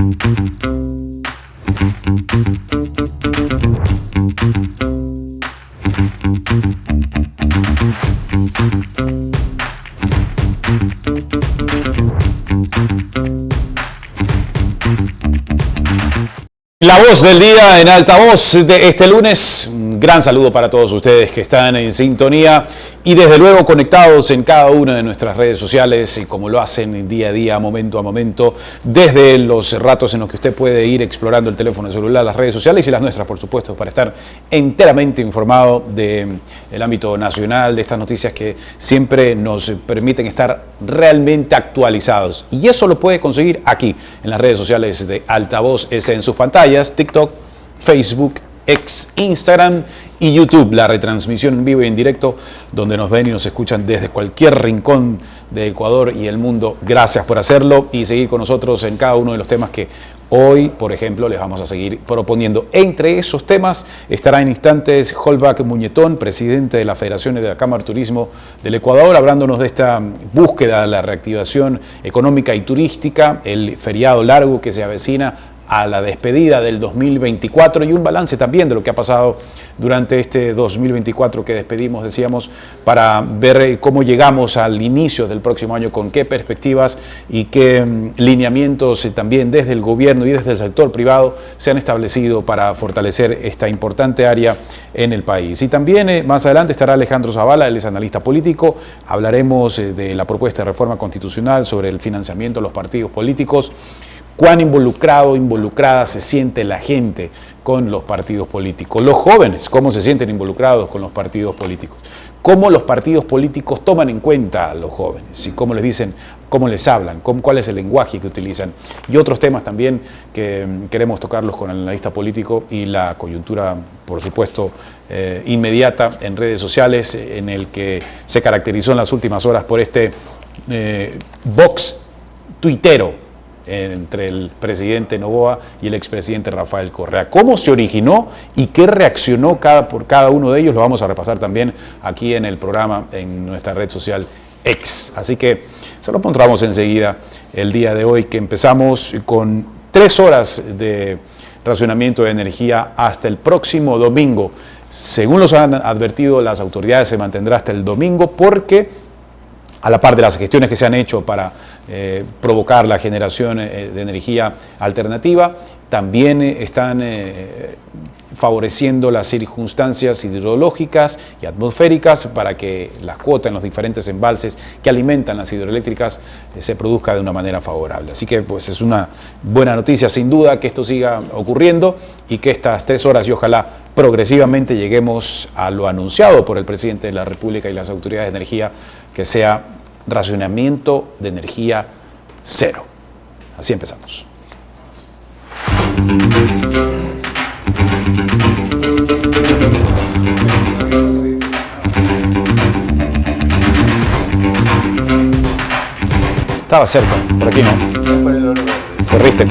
La voz del día en altavoz de este lunes. Un gran saludo para todos ustedes que están en sintonía y desde luego conectados en cada una de nuestras redes sociales, y como lo hacen día a día, momento a momento, desde los ratos en los que usted puede ir explorando el teléfono celular, las redes sociales y las nuestras, por supuesto, para estar enteramente informado del ámbito nacional, de estas noticias que siempre nos permiten estar realmente actualizados. Y eso lo puede conseguir aquí, en las redes sociales de Altavoz S en sus pantallas, TikTok, Facebook, X, Instagram y YouTube, la retransmisión en vivo y en directo, donde nos ven y nos escuchan desde cualquier rincón de Ecuador y el mundo. Gracias por hacerlo y seguir con nosotros en cada uno de los temas que hoy, por ejemplo, les vamos a seguir proponiendo. Entre esos temas estará en instantes Holbach Muñetón, presidente de la Federación de la Cámara de Turismo del Ecuador, hablándonos de esta búsqueda de la reactivación económica y turística, el feriado largo que se avecina a la despedida del 2024 y un balance también de lo que ha pasado durante este 2024 que despedimos, decíamos, para ver cómo llegamos al inicio del próximo año, con qué perspectivas y qué lineamientos también desde el gobierno y desde el sector privado se han establecido para fortalecer esta importante área en el país. Y también más adelante estará Alejandro Zavala, él es analista político, hablaremos de la propuesta de reforma constitucional sobre el financiamiento de los partidos políticos. Cuán involucrada se siente la gente con los partidos políticos. Los jóvenes, cómo se sienten involucrados con los partidos políticos. Cómo los partidos políticos toman en cuenta a los jóvenes y cómo les dicen, cómo les hablan, cuál es el lenguaje que utilizan. Y otros temas también que queremos tocarlos con el analista político y la coyuntura, por supuesto, inmediata en redes sociales, en el que se caracterizó en las últimas horas por este box tuitero entre el presidente Noboa y el expresidente Rafael Correa. ¿Cómo se originó y qué reaccionó por cada uno de ellos? Lo vamos a repasar también aquí en el programa, en nuestra red social X. Así que se lo encontramos enseguida el día de hoy, que empezamos con 3 horas de racionamiento de energía hasta el próximo domingo. Según los han advertido las autoridades, se mantendrá hasta el domingo porque, a la par de las gestiones que se han hecho para provocar la generación de energía alternativa, también están favoreciendo las circunstancias hidrológicas y atmosféricas para que las cuotas en los diferentes embalses que alimentan las hidroeléctricas se produzca de una manera favorable. Así que pues es una buena noticia sin duda que esto siga ocurriendo y que estas 3 horas y ojalá progresivamente lleguemos a lo anunciado por el presidente de la República y las autoridades de energía, que sea racionamiento de energía cero. Así empezamos. Estaba cerca, por aquí no. Corriste.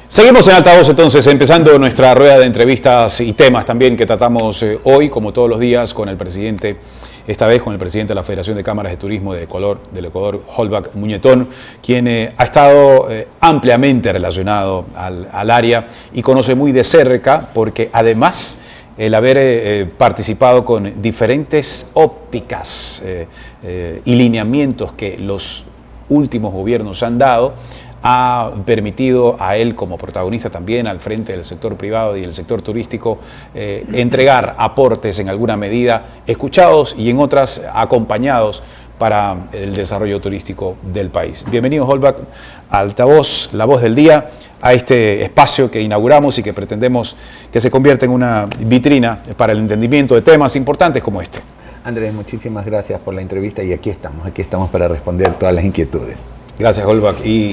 Seguimos en altavoz entonces, empezando nuestra rueda de entrevistas y temas también que tratamos hoy, como todos los días, con el presidente, esta vez con el presidente de la Federación de Cámaras de Turismo del Ecuador, Holbach Muñetón, quien ha estado ampliamente relacionado al área y conoce muy de cerca, porque además el haber participado con diferentes ópticas y lineamientos que los últimos gobiernos han dado, ha permitido a él, como protagonista también al frente del sector privado y el sector turístico, entregar aportes en alguna medida escuchados y en otras acompañados para el desarrollo turístico del país. Bienvenido, Holbach, a Altavoz, la voz del día, a este espacio que inauguramos y que pretendemos que se convierta en una vitrina para el entendimiento de temas importantes como este. Andrés, muchísimas gracias por la entrevista y aquí estamos para responder todas las inquietudes. Gracias, Holbach. Y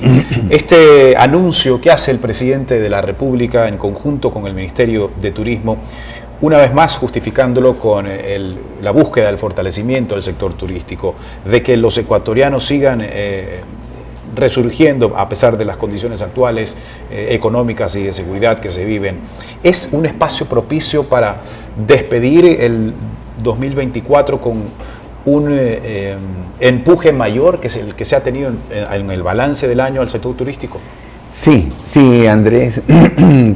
este anuncio que hace el presidente de la República en conjunto con el Ministerio de Turismo, una vez más justificándolo con la búsqueda del fortalecimiento del sector turístico, de que los ecuatorianos sigan resurgiendo a pesar de las condiciones actuales económicas y de seguridad que se viven, ¿es un espacio propicio para despedir el 2024 con un empuje mayor que es el que se ha tenido en el balance del año al sector turístico? Sí, Andrés,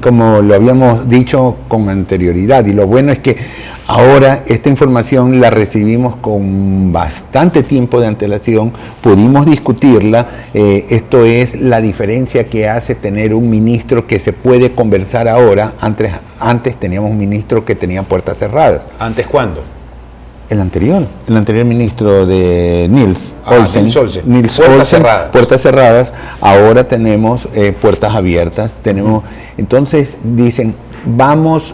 como lo habíamos dicho con anterioridad, y lo bueno es que ahora esta información la recibimos con bastante tiempo de antelación, pudimos discutirla, esto es la diferencia que hace tener un ministro que se puede conversar ahora. Antes teníamos un ministro que tenía puertas cerradas. ¿Antes cuándo? El anterior ministro de Nils Olsen. Puertas cerradas. Puertas cerradas. Ahora tenemos puertas abiertas. Entonces dicen, vamos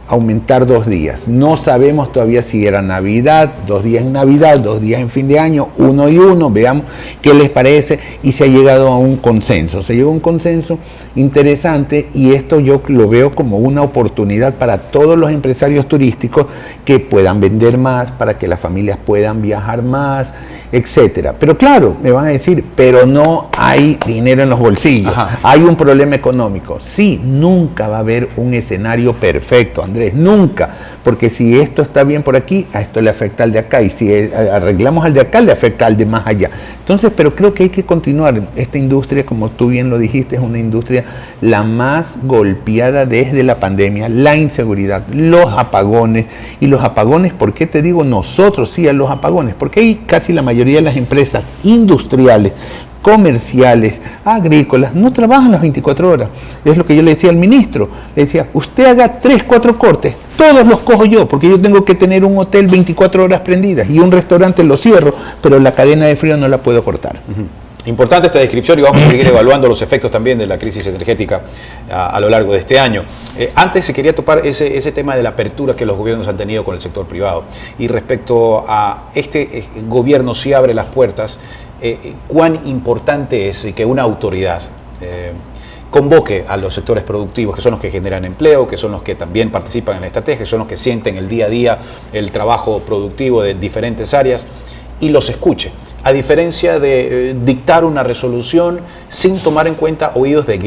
a aumentar 2 días. No sabemos todavía si era Navidad, 2 días en Navidad, 2 días en fin de año, 1 y 1. Veamos qué les parece, y se ha llegado a un consenso. Se llegó a un consenso interesante, y esto yo lo veo como una oportunidad para todos los empresarios turísticos que puedan vender más, para que las familias puedan viajar más, etcétera. Pero claro, me van a decir, pero no hay dinero en los bolsillos. Ajá. Hay un problema económico. Sí, nunca va a haber un escenario perfecto, Andrés, nunca, porque si esto está bien por aquí, a esto le afecta al de acá, y si arreglamos al de acá, le afecta al de más allá. Entonces, pero creo que hay que continuar. Esta industria, como tú bien lo dijiste, es una industria la más golpeada desde la pandemia, la inseguridad, los apagones. Y los apagones, ¿por qué te digo nosotros sí a los apagones? Porque hay casi la mayoría de las empresas industriales, comerciales, agrícolas, no trabajan las 24 horas. Es lo que yo le decía al ministro. Le decía, usted haga 3, 4 cortes, todos los cojo yo, porque yo tengo que tener un hotel 24 horas prendidas y un restaurante lo cierro, pero la cadena de frío no la puedo cortar. Importante esta descripción, y vamos a seguir evaluando los efectos también de la crisis energética a lo largo de este año. Antes se quería topar ese tema de la apertura que los gobiernos han tenido con el sector privado. Y respecto a este gobierno, si abre las puertas, ¿cuán importante es que una autoridad convoque a los sectores productivos, que son los que generan empleo, que son los que también participan en la estrategia, que son los que sienten el día a día el trabajo productivo de diferentes áreas, y los escuche? A diferencia de dictar una resolución sin tomar en cuenta oídos del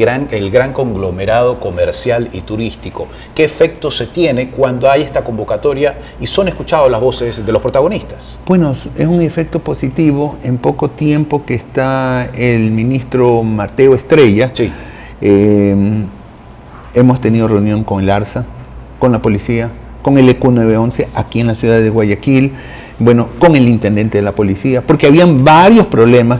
gran conglomerado comercial y turístico. ¿Qué efecto se tiene cuando hay esta convocatoria y son escuchadas las voces de los protagonistas? Bueno, es un efecto positivo. En poco tiempo que está el ministro Mateo Estrella, sí. Hemos tenido reunión con el ARSA, con la policía, con el EQ 911 aquí en la ciudad de Guayaquil, bueno, con el intendente de la policía, porque habían varios problemas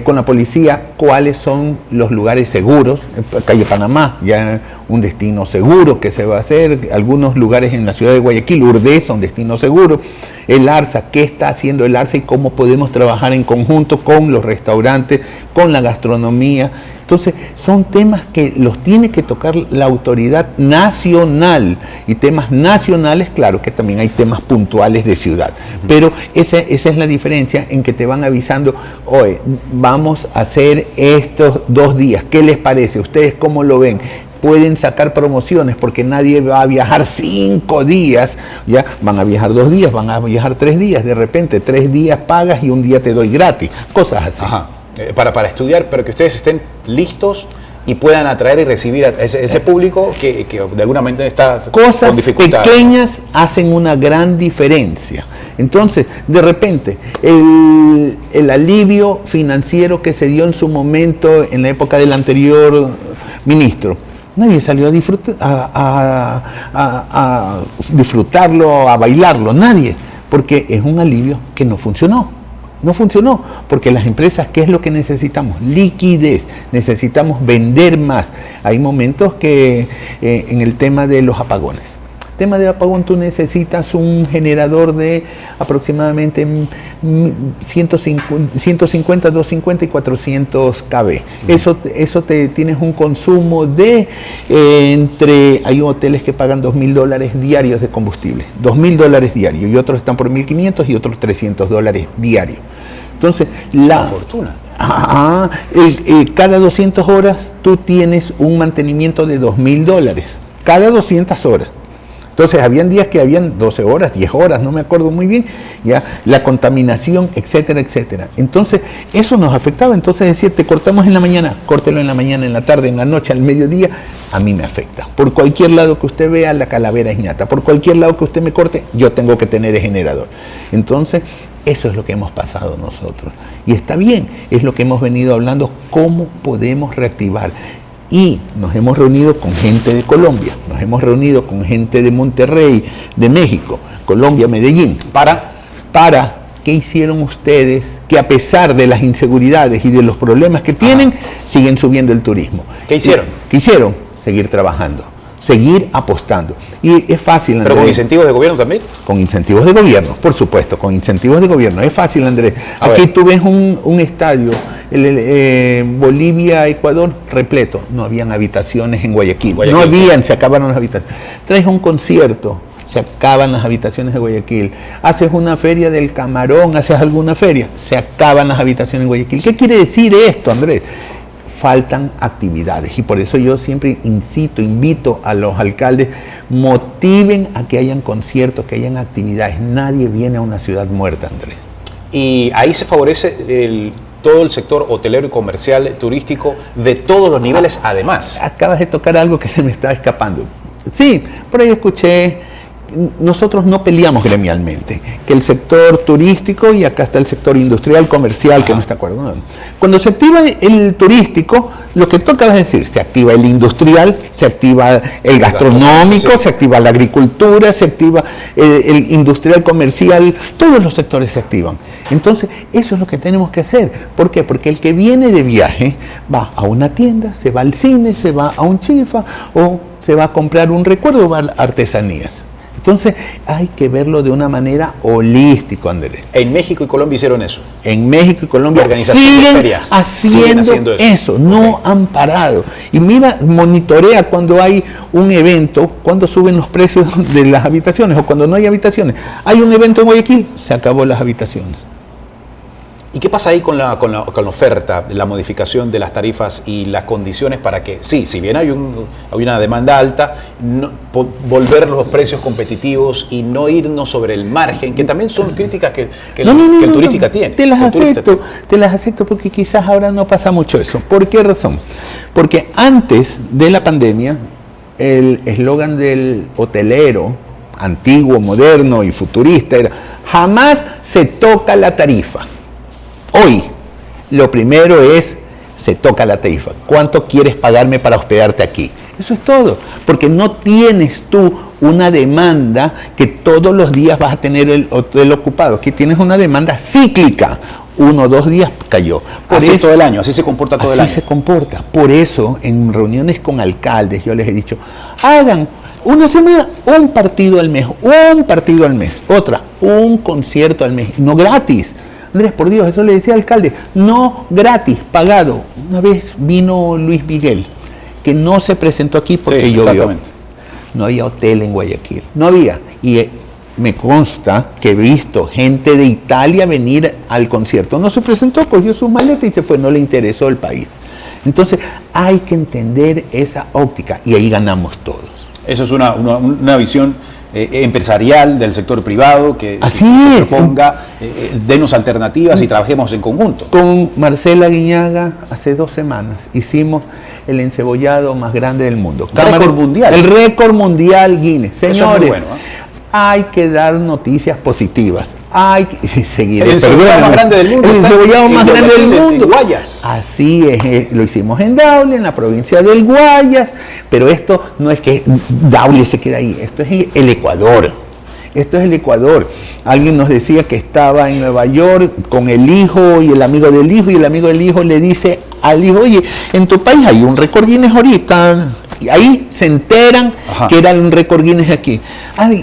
con la policía. ¿Cuáles son los lugares seguros? Calle Panamá, ya un destino seguro que se va a hacer. Algunos lugares en la ciudad de Guayaquil, Urdesa, un destino seguro. El ARSA, ¿qué está haciendo el ARSA y cómo podemos trabajar en conjunto con los restaurantes, con la gastronomía? Entonces, son temas que los tiene que tocar la autoridad nacional, y temas nacionales, claro que también hay temas puntuales de ciudad, pero esa es la diferencia, en que te van avisando, oye, vamos a hacer estos 2 días, ¿qué les parece? ¿Ustedes cómo lo ven? Pueden sacar promociones, porque nadie va a viajar 5 días, ya van a viajar 2 días, van a viajar 3 días, de repente 3 días pagas y 1 día te doy gratis, cosas así. Ajá. Para estudiar, pero que ustedes estén listos y puedan atraer y recibir a ese público que de alguna manera está con dificultad. Cosas pequeñas hacen una gran diferencia. Entonces, de repente, el alivio financiero que se dio en su momento en la época del anterior ministro, nadie salió a disfrutarlo, a bailarlo, nadie, porque es un alivio que no funcionó. No funcionó, porque las empresas, ¿qué es lo que necesitamos? Liquidez, necesitamos vender más. Hay momentos que en el tema de los apagones. El tema de apagón, tú necesitas un generador de aproximadamente 150, 250 y 400 kV. Eso tienes un consumo de hay hoteles que pagan $2.000 diarios de combustible, $2.000 diarios, y otros están por $1.500 y otros $300 diarios. Entonces, es una fortuna. Cada 200 horas tú tienes un mantenimiento de $2.000. Cada 200 horas. Entonces, habían días que habían 12 horas, 10 horas, no me acuerdo muy bien, ya, la contaminación, etcétera, etcétera. Entonces, eso nos afectaba. Entonces, decir, te cortamos en la mañana, córtelo en la mañana, en la tarde, en la noche, al mediodía, a mí me afecta. Por cualquier lado que usted vea, la calavera es ñata. Por cualquier lado que usted me corte, yo tengo que tener el generador. Entonces, eso es lo que hemos pasado nosotros. Y está bien, es lo que hemos venido hablando, cómo podemos reactivar. Y nos hemos reunido con gente de Colombia, nos hemos reunido con gente de Monterrey, de México, Colombia, Medellín, para ¿qué hicieron ustedes que a pesar de las inseguridades y de los problemas que tienen, siguen subiendo el turismo? ¿Qué hicieron? ¿Qué hicieron? Seguir trabajando, seguir apostando. Y es fácil, Andrés. ¿Pero con incentivos de gobierno también? Con incentivos de gobierno, por supuesto, con incentivos de gobierno. Es fácil, Andrés. Aquí tú ves un estadio, Bolivia-Ecuador, repleto. No habían habitaciones en Guayaquil. No habían, se acabaron las habitaciones. Traes un concierto, se acaban las habitaciones de Guayaquil. Haces una feria del camarón, haces alguna feria, se acaban las habitaciones en Guayaquil. ¿Qué quiere decir esto, Andrés? Faltan actividades, y por eso yo siempre invito a los alcaldes, motiven a que hayan conciertos, que hayan actividades. Nadie viene a una ciudad muerta, Andrés. Y ahí se favorece todo el sector hotelero y comercial, turístico, de todos los niveles además. Acabas de tocar algo que se me está escapando. Sí, por ahí escuché, nosotros no peleamos gremialmente, que el sector turístico, y acá está el sector industrial, comercial, que no está de acuerdo. No. Cuando se activa el turístico, lo que toca es decir, se activa el industrial, se activa el gastronómico, sí, se activa la agricultura, se activa el industrial comercial, todos los sectores se activan. Entonces, eso es lo que tenemos que hacer. ¿Por qué? Porque el que viene de viaje va a una tienda, se va al cine, se va a un chifa, o se va a comprar un recuerdo, va a artesanías. Entonces, hay que verlo de una manera holística, Andrés. En México y Colombia hicieron eso. En México y Colombia siguen haciendo eso. No han parado. Y mira, monitorea cuando hay un evento, cuando suben los precios de las habitaciones o cuando no hay habitaciones. Hay un evento en Guayaquil, se acabó las habitaciones. ¿Y qué pasa ahí con la oferta, la modificación de las tarifas y las condiciones para que, sí, si bien hay una demanda alta, volver los precios competitivos y no irnos sobre el margen, que también son críticas que el turista tiene? Te las acepto porque quizás ahora no pasa mucho eso. ¿Por qué razón? Porque antes de la pandemia, el eslogan del hotelero, antiguo, moderno y futurista, era: jamás se toca la tarifa. Hoy, lo primero es, se toca la tarifa. ¿Cuánto quieres pagarme para hospedarte aquí? Eso es todo, porque no tienes tú una demanda que todos los días vas a tener el hotel ocupado. Aquí tienes una demanda cíclica. 1 o 2 días cayó. Así es todo el año, así se comporta todo el año. Así se comporta. Por eso, en reuniones con alcaldes, yo les he dicho, hagan una semana, un partido al mes, otra, un concierto al mes, no gratis. Andrés, por Dios, eso le decía al alcalde, no gratis, pagado. Una vez vino Luis Miguel, que no se presentó aquí porque llovió. Exactamente. No había hotel en Guayaquil, no había. Y me consta que he visto gente de Italia venir al concierto. No se presentó, cogió sus maletas y se fue, no le interesó el país. Entonces, hay que entender esa óptica y ahí ganamos todos. Eso es una visión empresarial del sector privado que proponga, denos alternativas y trabajemos en conjunto. Con Marcela Guiñaga hace 2 semanas hicimos el encebollado más grande del mundo. Récord mundial. El récord mundial Guinness. Señores, eso es muy bueno, hay que dar noticias positivas. Hay que seguir. El encebollado más grande del mundo. El encebollado más grande del mundo. En Guayas. Así es, lo hicimos en Daule, en la provincia del Guayas, pero esto no es que Daule se queda ahí, esto es el Ecuador. Esto es el Ecuador. Alguien nos decía que estaba en Nueva York con el hijo y el amigo del hijo, y el amigo del hijo le dice al hijo: oye, en tu país hay un récord Guinness ahorita, Y ahí se enteran Ajá. que era un récord Guinness aquí.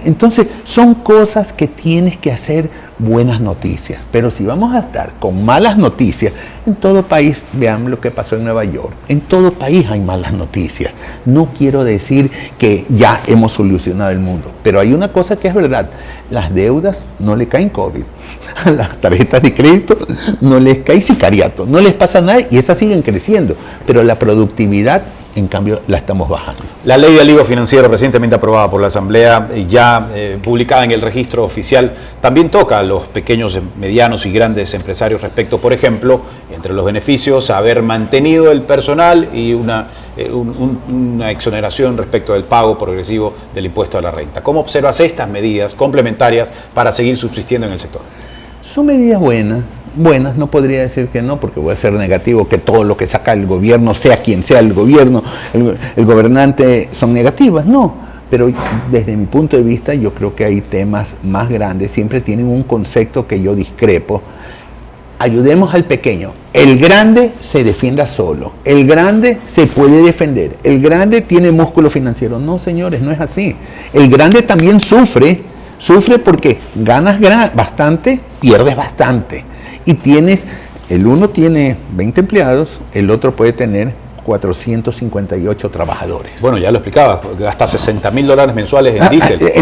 Entonces, son cosas que tienes que hacer buenas noticias. Pero si vamos a estar con malas noticias, en todo país, vean lo que pasó en Nueva York, en todo país hay malas noticias. No quiero decir que ya hemos solucionado el mundo, pero hay una cosa que es verdad, las deudas no le caen COVID, a las tarjetas de crédito no les cae sicariato, no les pasa nada y esas siguen creciendo, pero la productividad, en cambio, la estamos bajando. La ley de alivio financiero recientemente aprobada por la Asamblea, ya publicada en el registro oficial, también toca a los pequeños, medianos y grandes empresarios respecto, por ejemplo, entre los beneficios, haber mantenido el personal y una exoneración respecto del pago progresivo del impuesto a la renta. ¿Cómo observas estas medidas complementarias para seguir subsistiendo en el sector? Son medidas buenas, no podría decir que no, porque voy a ser negativo, que todo lo que saca el gobierno, sea quien sea el gobierno, el gobernante, son negativas, no. Pero desde mi punto de vista, yo creo que hay temas más grandes, siempre tienen un concepto que yo discrepo. Ayudemos al pequeño. El grande se defienda solo. El grande se puede defender. El grande tiene músculo financiero. No, señores, no es así. El grande también sufre porque ganas bastante, pierdes bastante. Y el uno tiene 20 empleados, el otro puede tener 458 trabajadores. Bueno, ya lo explicaba, gasta $60.000 mensuales en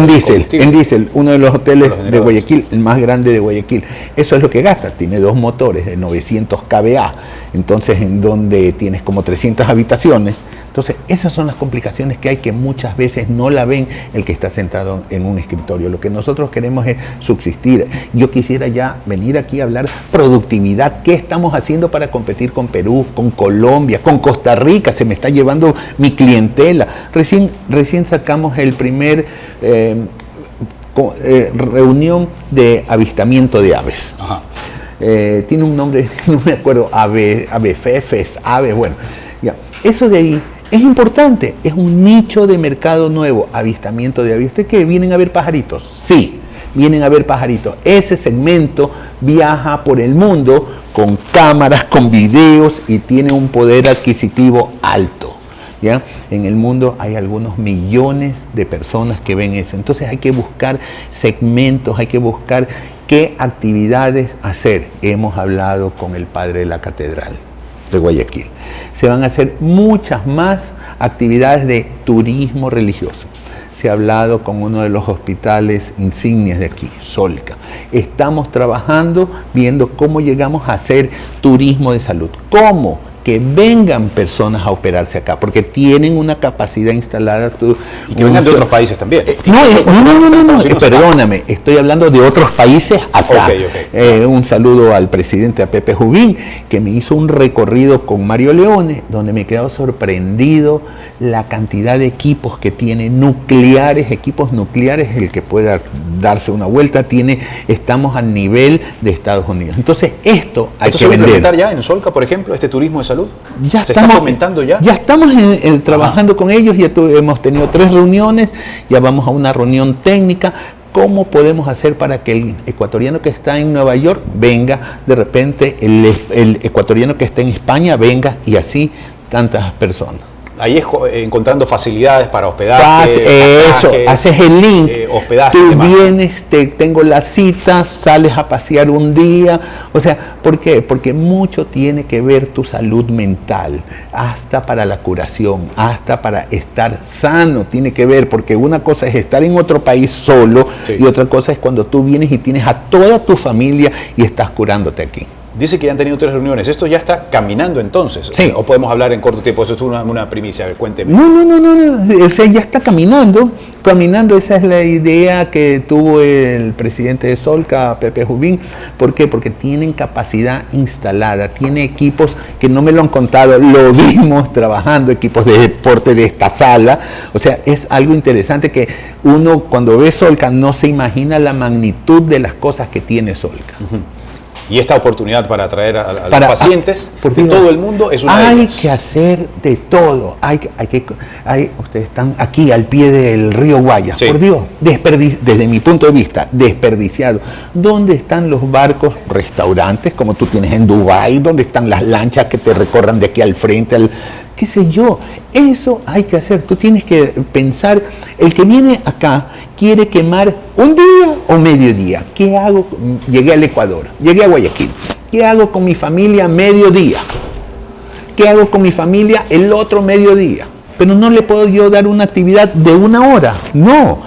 diésel. En diésel, uno de los hoteles de Guayaquil, el más grande de Guayaquil. Eso es lo que gasta, tiene 2 motores de 900 kVA, entonces en donde tienes como 300 habitaciones. Entonces, esas son las complicaciones que hay, que muchas veces no la ven el que está sentado en un escritorio. Lo que nosotros queremos es subsistir. Yo quisiera ya venir aquí a hablar productividad. ¿Qué estamos haciendo para competir con Perú, con Colombia, con Costa Rica? Se me está llevando mi clientela. Recién sacamos el primer reunión de avistamiento de aves. Ajá. Tiene un nombre, no me acuerdo, avefefes, aves, bueno. Ya. Eso de ahí es importante, es un nicho de mercado nuevo, avistamiento de aves. ¿Usted qué? ¿Vienen a ver pajaritos? Sí, vienen a ver pajaritos. Ese segmento viaja por el mundo con cámaras, con videos y tiene un poder adquisitivo alto. ¿Ya? En el mundo hay algunos millones de personas que ven eso. Entonces hay que buscar segmentos, hay que buscar qué actividades hacer. Hemos hablado con el padre de la catedral de Guayaquil. Se van a hacer muchas más actividades de turismo religioso. Se ha hablado con uno de los hospitales insignias de aquí, Solca. Estamos trabajando viendo cómo llegamos a hacer turismo de salud. ¿Cómo? Que vengan personas a operarse acá, porque tienen una capacidad instalada. Y que vengan de otros países también. No, perdóname, estoy hablando de otros países acá. Okay. Un saludo al presidente, a Pepe Jubín, que me hizo un recorrido con Mario Leone, donde me he quedado sorprendido la cantidad de equipos que tiene equipos nucleares, el que pueda darse una vuelta, estamos al nivel de Estados Unidos. Entonces, esto hay que se va a vender. implementar ya en Solca, por ejemplo, este turismo de salud? Ya ¿Se estamos está fomentando ya? Ya estamos trabajando con ellos, ya hemos tenido 3 reuniones, ya vamos a una reunión técnica. ¿Cómo podemos hacer para que el ecuatoriano que está en Nueva York venga, de repente el ecuatoriano que está en España venga, y así tantas personas? Ahí es encontrando facilidades para hospedaje, pasajes, haces el link, hospedaje, tú vienes, tengo la cita, sales a pasear un día. O sea, ¿por qué? Porque mucho tiene que ver tu salud mental, hasta para la curación, hasta para estar sano tiene que ver, porque una cosa es estar en otro país solo, sí, y otra cosa es cuando tú vienes y tienes a toda tu familia y estás curándote aquí. Dice que ya han tenido 3 reuniones. ¿Esto ya está caminando entonces? Sí. ¿O podemos hablar en corto tiempo? Eso es una primicia. A ver, cuénteme. No. O sea, ya está caminando. Esa es la idea que tuvo el presidente de Solca, Pepe Jubín. ¿Por qué? Porque tienen capacidad instalada. Tiene equipos que no me lo han contado. Lo vimos trabajando, equipos de deporte de esta sala. O sea, es algo interesante que uno cuando ve Solca no se imagina la magnitud de las cosas que tiene Solca. Uh-huh. Y esta oportunidad para atraer a los pacientes de todo el mundo es una de ellas. Hay que hacer de todo. Ustedes están aquí al pie del río Guayas. Sí. Por Dios, desde mi punto de vista, desperdiciado. ¿Dónde están los barcos, restaurantes, como tú tienes en Dubái? ¿Dónde están las lanchas que te recorran de aquí al frente? qué sé yo. Eso hay que hacer. Tú tienes que pensar, el que viene acá quiere quemar un día o mediodía. ¿Qué hago? Llegué al Ecuador, llegué a Guayaquil. ¿Qué hago con mi familia mediodía? ¿Qué hago con mi familia el otro mediodía? Pero no le puedo yo dar una actividad de 1 hora. No.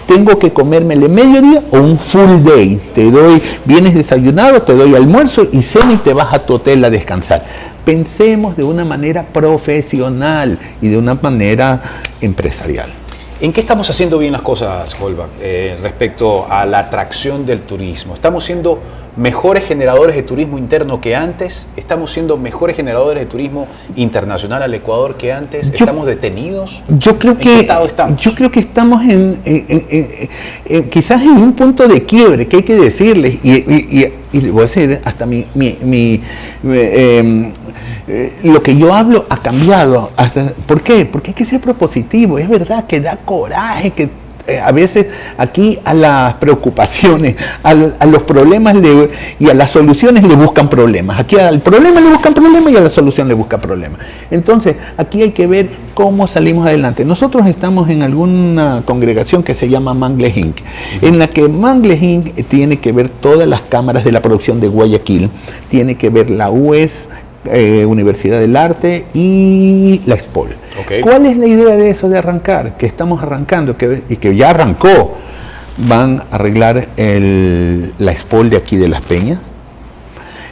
Tengo que comérmele mediodía o un full day. Te doy, vienes desayunado, te doy almuerzo y cena y te vas a tu hotel a descansar. Pensemos de una manera profesional y de una manera empresarial. ¿En qué estamos haciendo bien las cosas, Holbach, respecto a la atracción del turismo? ¿Estamos siendo mejores generadores de turismo interno que antes? ¿Estamos siendo mejores generadores de turismo internacional al Ecuador que antes? ¿Estamos detenidos? Yo creo ¿En qué estado estamos? Yo creo que estamos quizás en un punto de quiebre, que hay que decirles, y les voy a decir, hasta lo que yo hablo ha cambiado. ¿Por qué? Porque hay que ser propositivo. Es verdad que da coraje, que a veces aquí a las preocupaciones, a los problemas y a las soluciones le buscan problemas. Aquí al problema le buscan problemas y a la solución le buscan problemas. Entonces, aquí hay que ver cómo salimos adelante. Nosotros estamos en alguna congregación que se llama Mangle Inc., en la que Mangle Inc. tiene que ver todas las cámaras de la producción de Guayaquil, tiene que ver la UES, Universidad del Arte y la SPOL. Okay. ¿Cuál es la idea de eso de arrancar? Que estamos arrancando y que ya arrancó. Van a arreglar la SPOL de aquí de Las Peñas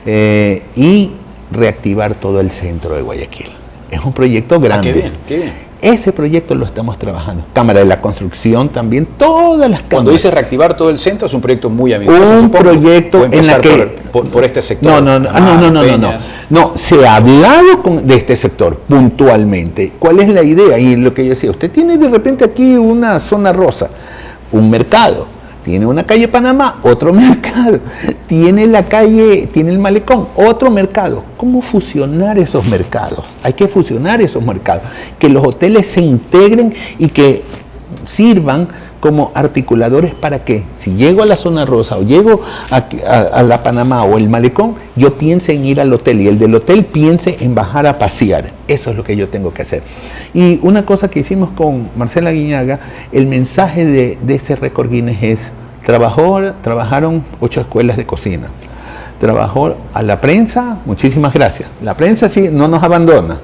y reactivar todo el centro de Guayaquil. Es un proyecto grande. Qué bien, qué bien. Ese proyecto lo estamos trabajando. Cámara de la Construcción también, todas las cámaras. Cuando dice reactivar todo el centro, es un proyecto muy ambicioso. Un proyecto en la que... Por este sector. No, se ha hablado de este sector puntualmente. ¿Cuál es la idea? Y lo que yo decía, usted tiene de repente aquí una zona rosa, un mercado. Tiene una calle Panamá, otro mercado. Tiene la calle, tiene el malecón, otro mercado. ¿Cómo fusionar esos mercados? Hay que fusionar esos mercados. Que los hoteles se integren y que sirvan como articuladores para que si llego a la zona rosa o llego a la Panamá o el malecón, yo piense en ir al hotel y el del hotel piense en bajar a pasear. Eso es lo que yo tengo que hacer. Y una cosa que hicimos con Marcela Guiñaga, el mensaje de ese récord Guinness es: trabajaron 8 escuelas de cocina. Trabajó a la prensa, muchísimas gracias. La prensa sí no nos abandona.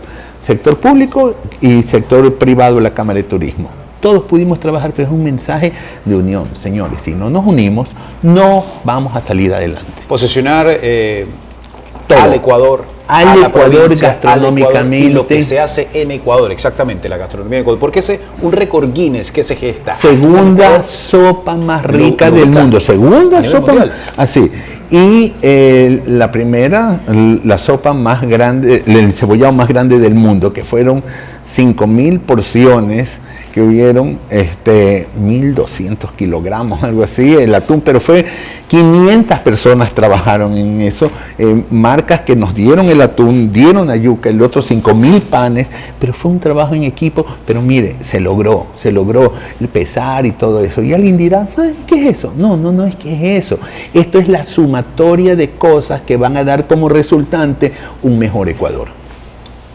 Sector público y sector privado, la Cámara de Turismo. Todos pudimos trabajar, pero es un mensaje de unión, señores. Si no nos unimos, no vamos a salir adelante. Posesionar al Ecuador, al Ecuador gastronómicamente. Y lo que se hace en Ecuador, exactamente, la gastronomía de Ecuador. Porque ese un récord Guinness que se gesta. Segunda sopa más rica del mundo. Segunda sopa así. Y la primera, la sopa más grande, el cebollado más grande del mundo, que fueron 5.000 porciones, que hubieron 1.200 kilogramos, algo así, el atún, pero fue 500 personas trabajaron en eso, marcas que nos dieron el atún, dieron la yuca, el otro 5.000 panes, pero fue un trabajo en equipo, pero mire, se logró el pesar y todo eso. Y alguien dirá, ¿qué es eso? No es que es eso. Esto es la sumatoria de cosas que van a dar como resultante un mejor Ecuador.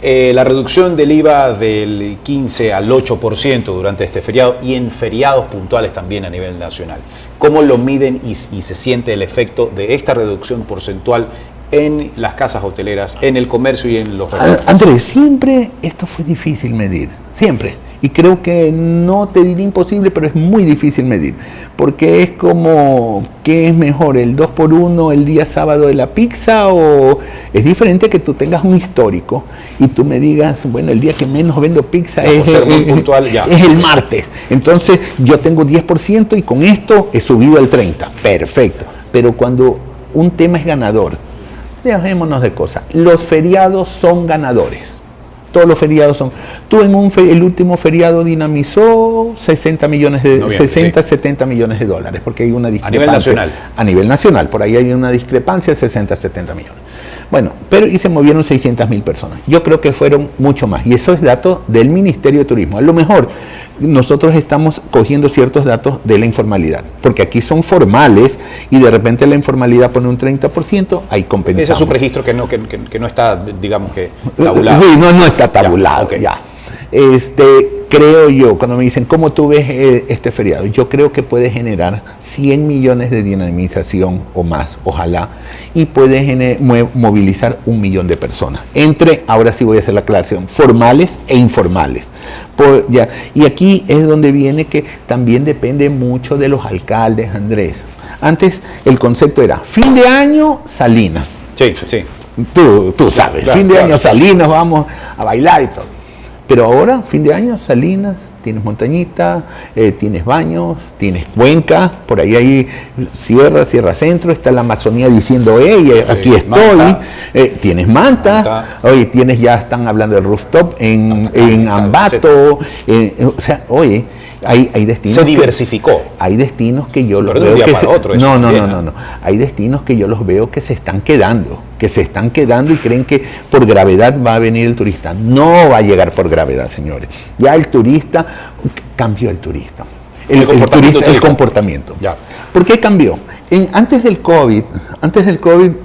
La reducción del IVA del 15 al 8% durante este feriado y en feriados puntuales también a nivel nacional. ¿Cómo lo miden y se siente el efecto de esta reducción porcentual en las casas hoteleras, en el comercio y en los restaurantes? Andrés, siempre esto fue difícil medir, siempre. Y creo que no te diría imposible, pero es muy difícil medir. Porque es como, ¿qué es mejor? ¿El 2x1 el día sábado de la pizza? O es diferente que tú tengas un histórico y tú me digas, bueno, el día que menos vendo pizza es el martes. Entonces yo tengo 10% y con esto he subido al 30%. Perfecto. Pero cuando un tema es ganador, dejémonos de cosas. Los feriados son ganadores. Todos los feriados son. Tú el último feriado dinamizó 70 millones de 70 millones de dólares, porque hay una discrepancia. A nivel nacional. A nivel nacional, por ahí hay una discrepancia de 60 a 70 millones. Bueno, pero y se movieron 600.000 personas. Yo creo que fueron mucho más. Y eso es dato del Ministerio de Turismo. A lo mejor nosotros estamos cogiendo ciertos datos de la informalidad, porque aquí son formales y de repente la informalidad pone un 30%, ahí compensamos. Ese es un registro que no está, digamos que, tabulado. Sí, no está tabulado, okay. ya. Creo yo, cuando me dicen, ¿cómo tú ves este feriado? Yo creo que puede generar 100 millones de dinamización o más, ojalá, y puede movilizar 1 millón de personas, entre, ahora sí voy a hacer la aclaración, formales e informales. Y aquí es donde viene que también depende mucho de los alcaldes, Andrés. Antes el concepto era, fin de año, Salinas. Sí. Tú sabes, claro, fin de claro. año, Salinas, vamos a bailar y todo. Pero ahora, fin de año, Salinas, tienes Montañita, tienes Baños, tienes Cuenca, por ahí hay Sierra Centro, está la Amazonía diciendo, aquí estoy, Manta. Tienes Manta, oye, ya están hablando del rooftop en Ambato, o sea, oye, hay destinos. Se diversificó. Hay destinos que yo los veo que no. Hay destinos que yo los veo que se están quedando y creen que por gravedad va a venir el turista. No va a llegar por gravedad, señores. Ya el turista cambió el turista. El comportamiento. Ya. ¿Por qué cambió? Antes del COVID,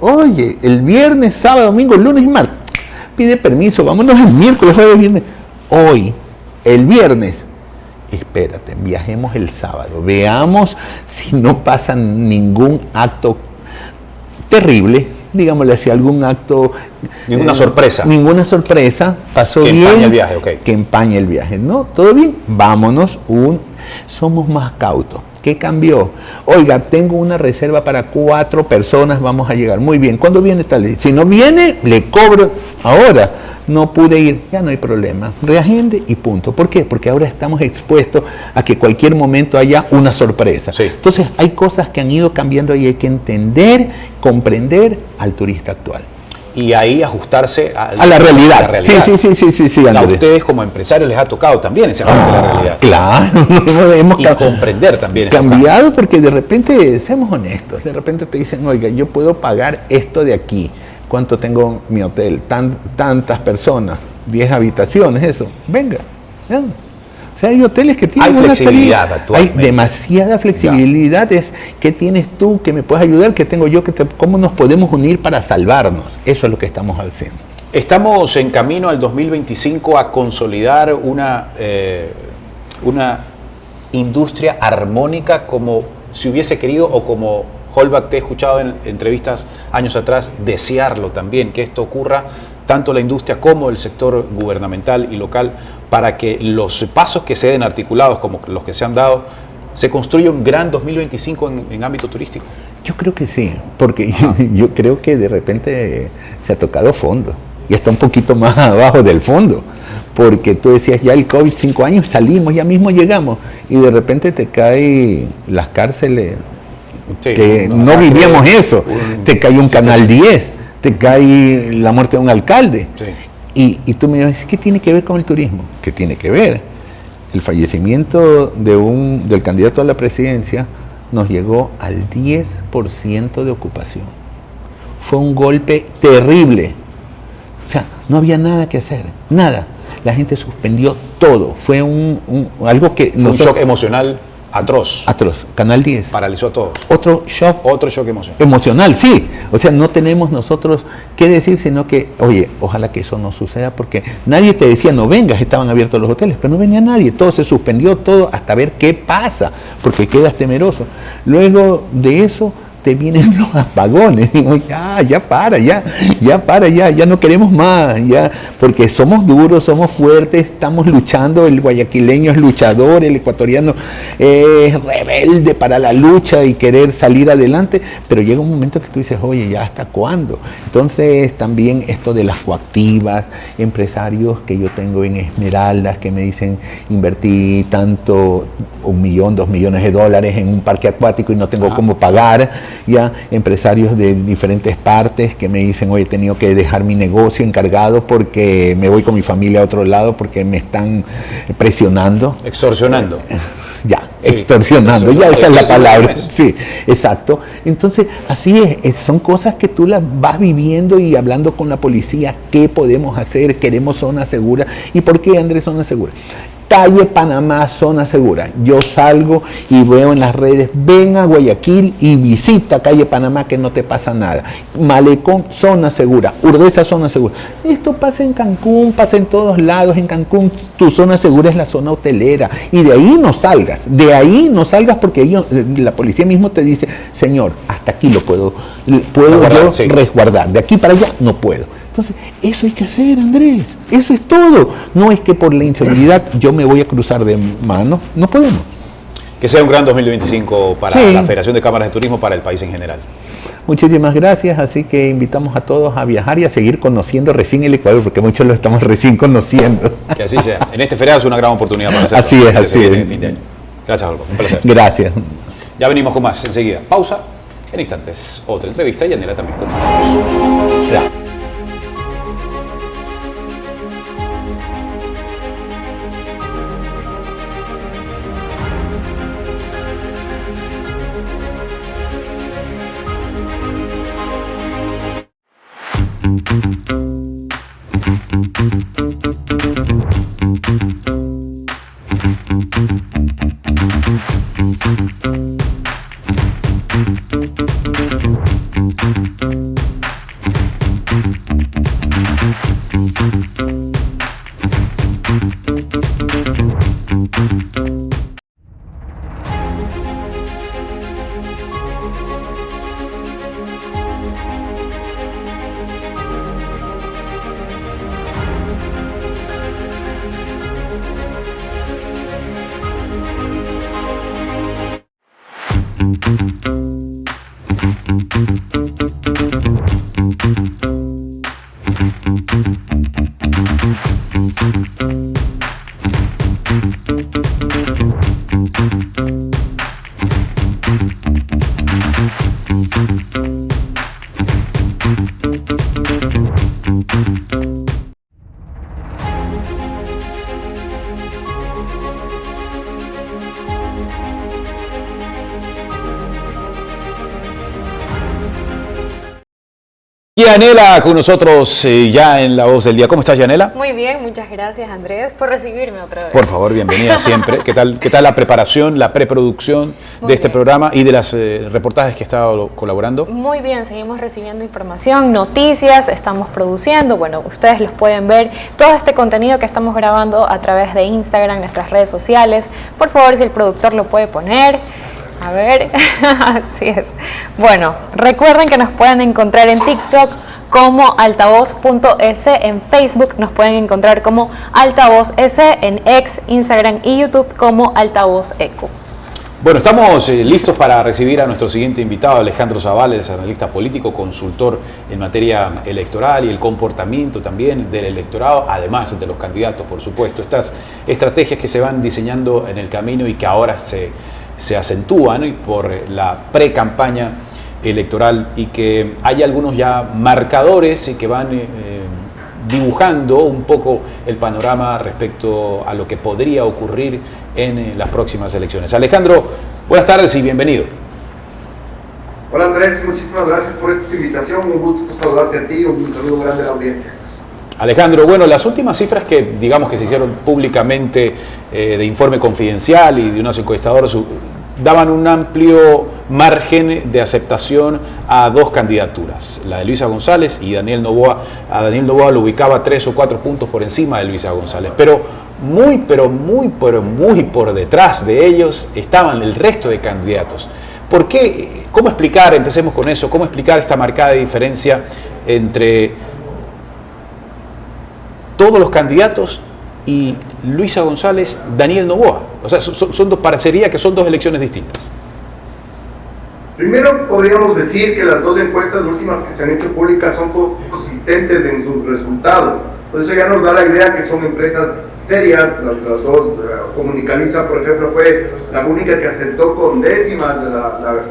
oye, el viernes, sábado, domingo, lunes y martes, pide permiso, vámonos el miércoles, jueves, viernes. Hoy, el viernes, espérate, viajemos el sábado, veamos si no pasa ningún acto terrible, digámosle así, algún acto... Ninguna sorpresa. Ninguna sorpresa, pasó bien. Que empañe el viaje, ok. Que empañe el viaje, ¿no? ¿Todo bien? Vámonos, somos más cautos. ¿Qué cambió? Oiga, tengo una reserva para 4 personas, vamos a llegar. Muy bien, ¿cuándo viene tal? Si no viene, le cobro ahora. No pude ir, ya no hay problema, reagende y punto. ¿Por qué? Porque ahora estamos expuestos a que cualquier momento haya una sorpresa. Sí. Entonces hay cosas que han ido cambiando y hay que entender, comprender al turista actual. Y ahí ajustarse a la realidad. Sí, a ustedes como empresarios les ha tocado también ese ajuste a la realidad. Claro. Y comprender también. Cambiado porque de repente, seamos honestos, de repente te dicen, oiga, yo puedo pagar esto de aquí. ¿Cuánto tengo mi hotel? Tantas personas, 10 habitaciones, eso. Venga. ¿Ya? O sea, hay hoteles que tienen una flexibilidad actualmente. Hay demasiada flexibilidad. ¿Qué tienes tú que me puedes ayudar? ¿Qué tengo yo? ¿Cómo nos podemos unir para salvarnos? Eso es lo que estamos haciendo. Estamos en camino al 2025 a consolidar una industria armónica como se hubiese querido o como Holbach, te he escuchado en entrevistas años atrás desearlo también, que esto ocurra tanto la industria como el sector gubernamental y local para que los pasos que se den articulados como los que se han dado se construya un gran 2025 en ámbito turístico. Yo creo que sí, porque yo creo que de repente se ha tocado fondo y está un poquito más abajo del fondo, porque tú decías ya el COVID 5 años, salimos, ya mismo llegamos y de repente te caen las cárceles. Sí, que no vivíamos eso, te cae un Canal 10, te cae la muerte de un alcalde. Sí. Y tú me dices, ¿qué tiene que ver con el turismo? ¿Qué tiene que ver? El fallecimiento del candidato a la presidencia nos llegó al 10% de ocupación. Fue un golpe terrible. O sea, no había nada que hacer, nada. La gente suspendió todo. Fue algo que... Fue un shock emocional. Atroz. Canal 10. Paralizó a todos. Otro shock emocional. Emocional, sí. O sea, no tenemos nosotros qué decir, sino que, oye, ojalá que eso no suceda, porque nadie te decía no vengas, estaban abiertos los hoteles, pero no venía nadie, todo se suspendió, todo hasta ver qué pasa, porque quedas temeroso. Luego de eso te vienen los apagones, digo, ya no queremos más, ya, porque somos duros, somos fuertes, estamos luchando, el guayaquileño es luchador, el ecuatoriano es rebelde para la lucha y querer salir adelante, pero llega un momento que tú dices, oye, ¿ya hasta cuándo? Entonces también esto de las coactivas, empresarios que yo tengo en Esmeraldas que me dicen, invertí tanto, $1 millón, $2 millones en un parque acuático y no tengo cómo pagar. ya empresarios de diferentes partes que me dicen, oye, he tenido que dejar mi negocio encargado porque me voy con mi familia a otro lado porque me están presionando. Extorsionando. Ya, Sí, extorsionando, ya esa es la palabra. Es. Sí, exacto. Entonces, así es, son cosas que tú las vas viviendo y hablando con la policía, ¿qué podemos hacer? Queremos zona segura. ¿Y por qué, Andrés, zona segura? Calle Panamá, zona segura. Yo salgo y veo en las redes, ven a Guayaquil y visita Calle Panamá que no te pasa nada. Malecón, zona segura. Urdesa, zona segura. Esto pasa en Cancún, pasa en todos lados. En Cancún, tu zona segura es la zona hotelera. Y de ahí no salgas. De ahí no salgas porque ellos, la policía mismo te dice, señor, hasta aquí lo puedo yo sí, resguardar. De aquí para allá no puedo. Entonces, eso hay que hacer, Andrés. Eso es todo. No es que por la inseguridad yo me voy a cruzar de manos. No podemos. Que sea un gran 2025 para Sí. la Federación de Cámaras de Turismo, para el país en general. Muchísimas gracias. Así que invitamos a todos a viajar y a seguir conociendo recién el Ecuador, porque muchos lo estamos recién conociendo. Que así sea. En este feriado es una gran oportunidad para hacerlo. Así es, que se así viene es. en fin de año. Gracias, Olga. Un placer. Gracias. Ya venimos con más enseguida. Pausa. En instantes, otra entrevista y Yanela también con nosotros. Ya. Yanela con nosotros ya en La Voz del Día. ¿Cómo estás, Yanela? Muy bien, muchas gracias, Andrés, por recibirme otra vez. Por favor, bienvenida siempre. ¿Qué tal la preparación, la preproducción de este programa y de las reportajes que he estado colaborando? Muy bien, seguimos recibiendo información, noticias, estamos produciendo, bueno, ustedes los pueden ver, todo este contenido que estamos grabando a través de Instagram, nuestras redes sociales. Por favor, si el productor lo puede poner. A ver, así es. Bueno, recuerden que nos pueden encontrar en TikTok como altavoz.es, en Facebook nos pueden encontrar como altavoz.es, en X, Instagram y YouTube como altavoz eco. Bueno, estamos listos para recibir a nuestro siguiente invitado, Alejandro Zavala, es analista político, consultor en materia electoral y el comportamiento también del electorado, además de los candidatos, por supuesto. Estas estrategias que se van diseñando en el camino y que ahora se acentúan por la pre-campaña electoral y que hay algunos ya marcadores y que van dibujando un poco el panorama respecto a lo que podría ocurrir en las próximas elecciones. Alejandro, buenas tardes y bienvenido. Hola Andrés, muchísimas gracias por esta invitación, un gusto saludarte a ti y un saludo grande a la audiencia. Alejandro, bueno, las últimas cifras que digamos que se hicieron públicamente de informe confidencial y de unos encuestadores daban un amplio margen de aceptación a dos candidaturas, la de Luisa González y Daniel Noboa. A Daniel Noboa lo ubicaba 3 o 4 puntos por encima de Luisa González, pero muy por detrás de ellos estaban el resto de candidatos. ¿Por qué? ¿Cómo explicar, empecemos con eso, cómo explicar esta marcada diferencia entre todos los candidatos y Luisa González, Daniel Noboa? O sea, parecería que son dos elecciones distintas. Primero podríamos decir que las dos encuestas últimas que se han hecho públicas son consistentes en sus resultados. Por eso ya nos da la idea que son empresas serias, las dos, Comunicaliza, por ejemplo, fue la única que aceptó con décimas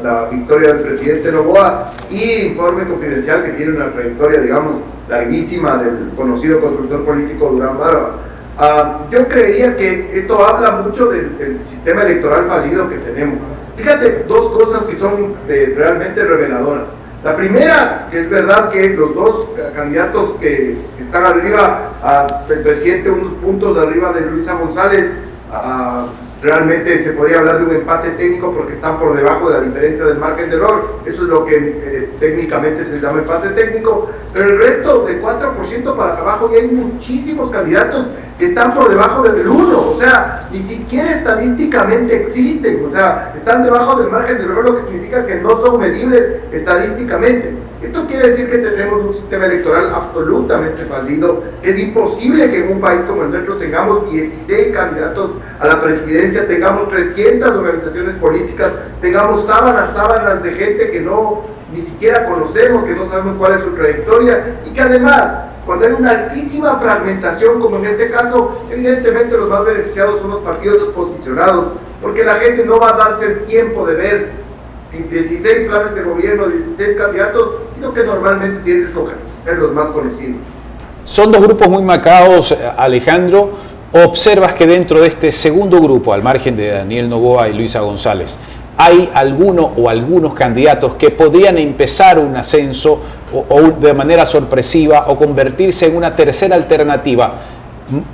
la victoria del presidente Noboa, y Informe Confidencial, que tiene una trayectoria, digamos, larguísima, del conocido consultor político Durán Barba. Yo creería que esto habla mucho del sistema electoral fallido que tenemos. Fíjate, dos cosas que son realmente reveladoras. La primera, que es verdad que los dos candidatos que están arriba, el presidente unos puntos arriba de Luisa González, realmente se podría hablar de un empate técnico porque están por debajo de la diferencia del margen de error. Eso es lo que técnicamente se llama empate técnico, pero el resto de 4% para abajo, y hay muchísimos candidatos que están por debajo del 1, o sea, ni siquiera estadísticamente existen, o sea, están debajo del margen de error, lo que significa que no son medibles estadísticamente. Esto quiere decir que tenemos un sistema electoral absolutamente fallido. Es imposible que en un país como el nuestro tengamos 16 candidatos a la presidencia, tengamos 300 organizaciones políticas, tengamos sábanas de gente que ni siquiera conocemos, que no sabemos cuál es su trayectoria, y que además, cuando hay una altísima fragmentación, como en este caso, evidentemente los más beneficiados son los partidos posicionados, porque la gente no va a darse el tiempo de ver 16 planes de gobierno, 16 candidatos, sino que normalmente tienen que escoger los más conocidos. Son dos grupos muy marcados, Alejandro. Observas que dentro de este segundo grupo, al margen de Daniel Noboa y Luisa González, hay alguno o algunos candidatos que podrían empezar un ascenso o de manera sorpresiva o convertirse en una tercera alternativa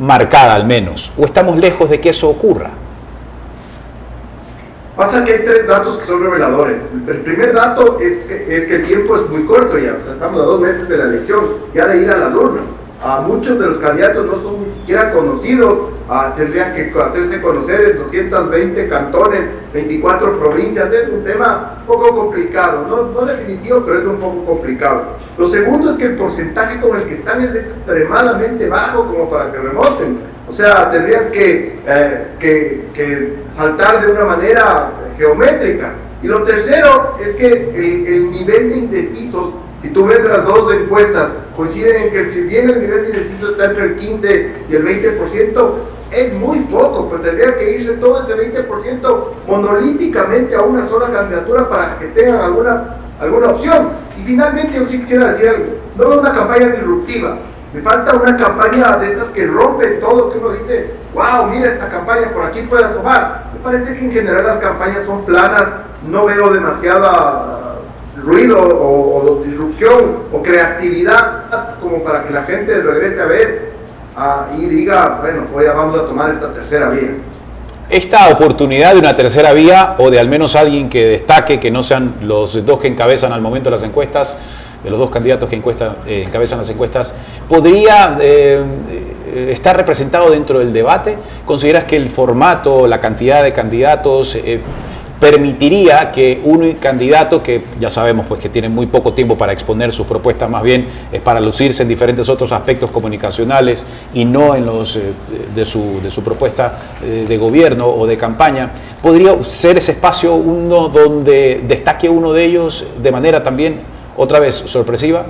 marcada al menos, o estamos lejos de que eso ocurra. Pasa que hay tres datos que son reveladores. El primer dato es que el tiempo es muy corto ya, o sea, estamos a 2 meses de la elección, ya de ir a las urnas. Muchos de los candidatos no son ni siquiera conocidos, tendrían que hacerse conocer en 220 cantones, 24 provincias. Es un tema un poco complicado, no definitivo, pero es un poco complicado. Lo segundo es que el porcentaje con el que están es extremadamente bajo como para que remonten. O sea, tendrían que saltar de una manera geométrica. Y lo tercero es que el nivel de indecisos, si tú ves las dos encuestas, coinciden en que si bien el nivel de indeciso está entre el 15 y el 20%, es muy poco, pero tendría que irse todo ese 20% monolíticamente a una sola candidatura para que tengan alguna opción. Y finalmente yo sí quisiera decir algo, no es una campaña disruptiva, me falta una campaña de esas que rompen todo, que uno dice, wow, mira esta campaña, por aquí puede asomar. Me parece que en general las campañas son planas, no veo demasiada ruido o disrupción o creatividad como para que la gente regrese a ver y diga, bueno, hoy vamos a tomar esta tercera vía. Esta oportunidad de una tercera vía o de al menos alguien que destaque, que no sean los dos que encabezan al momento las encuestas, de los dos candidatos que encabezan las encuestas, ¿podría estar representado dentro del debate? ¿Consideras que el formato, la cantidad de candidatos permitiría que un candidato que ya sabemos pues que tiene muy poco tiempo para exponer sus propuestas, más bien es para lucirse en diferentes otros aspectos comunicacionales y no en los de su propuesta de gobierno o de campaña, podría ser ese espacio uno donde destaque uno de ellos de manera también otra vez sorpresiva?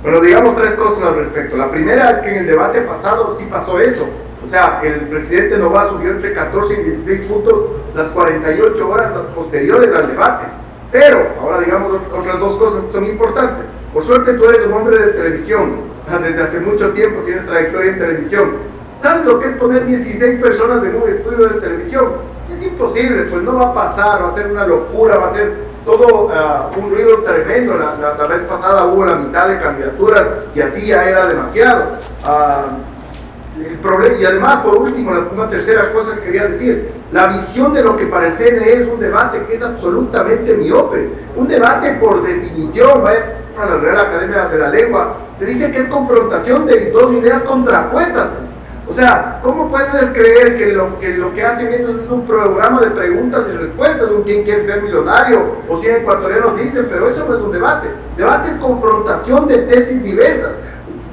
Bueno, digamos tres cosas al respecto. La primera es que en el debate pasado sí pasó eso. O sea, el presidente Noboa subió entre 14 y 16 puntos las 48 horas posteriores al debate. Pero, ahora digamos otras dos cosas que son importantes. Por suerte tú eres un hombre de televisión. Desde hace mucho tiempo tienes trayectoria en televisión. ¿Sabes lo que es poner 16 personas en un estudio de televisión? Es imposible, pues no va a pasar, va a ser una locura, va a ser todo un ruido tremendo. La vez pasada hubo la mitad de candidaturas y así ya era demasiado. El problema, y además, por último, una tercera cosa que quería decir, la visión de lo que para el CNE es un debate que es absolutamente miope, un debate por definición, vaya a la Real Academia de la Lengua, te dice que es confrontación de dos ideas contrapuestas. O sea, ¿cómo puedes creer que lo que hacen ellos es un programa de preguntas y respuestas, de un quién quiere ser millonario, o 100 ecuatorianos dicen, pero eso no es un debate, debate es confrontación de tesis diversas.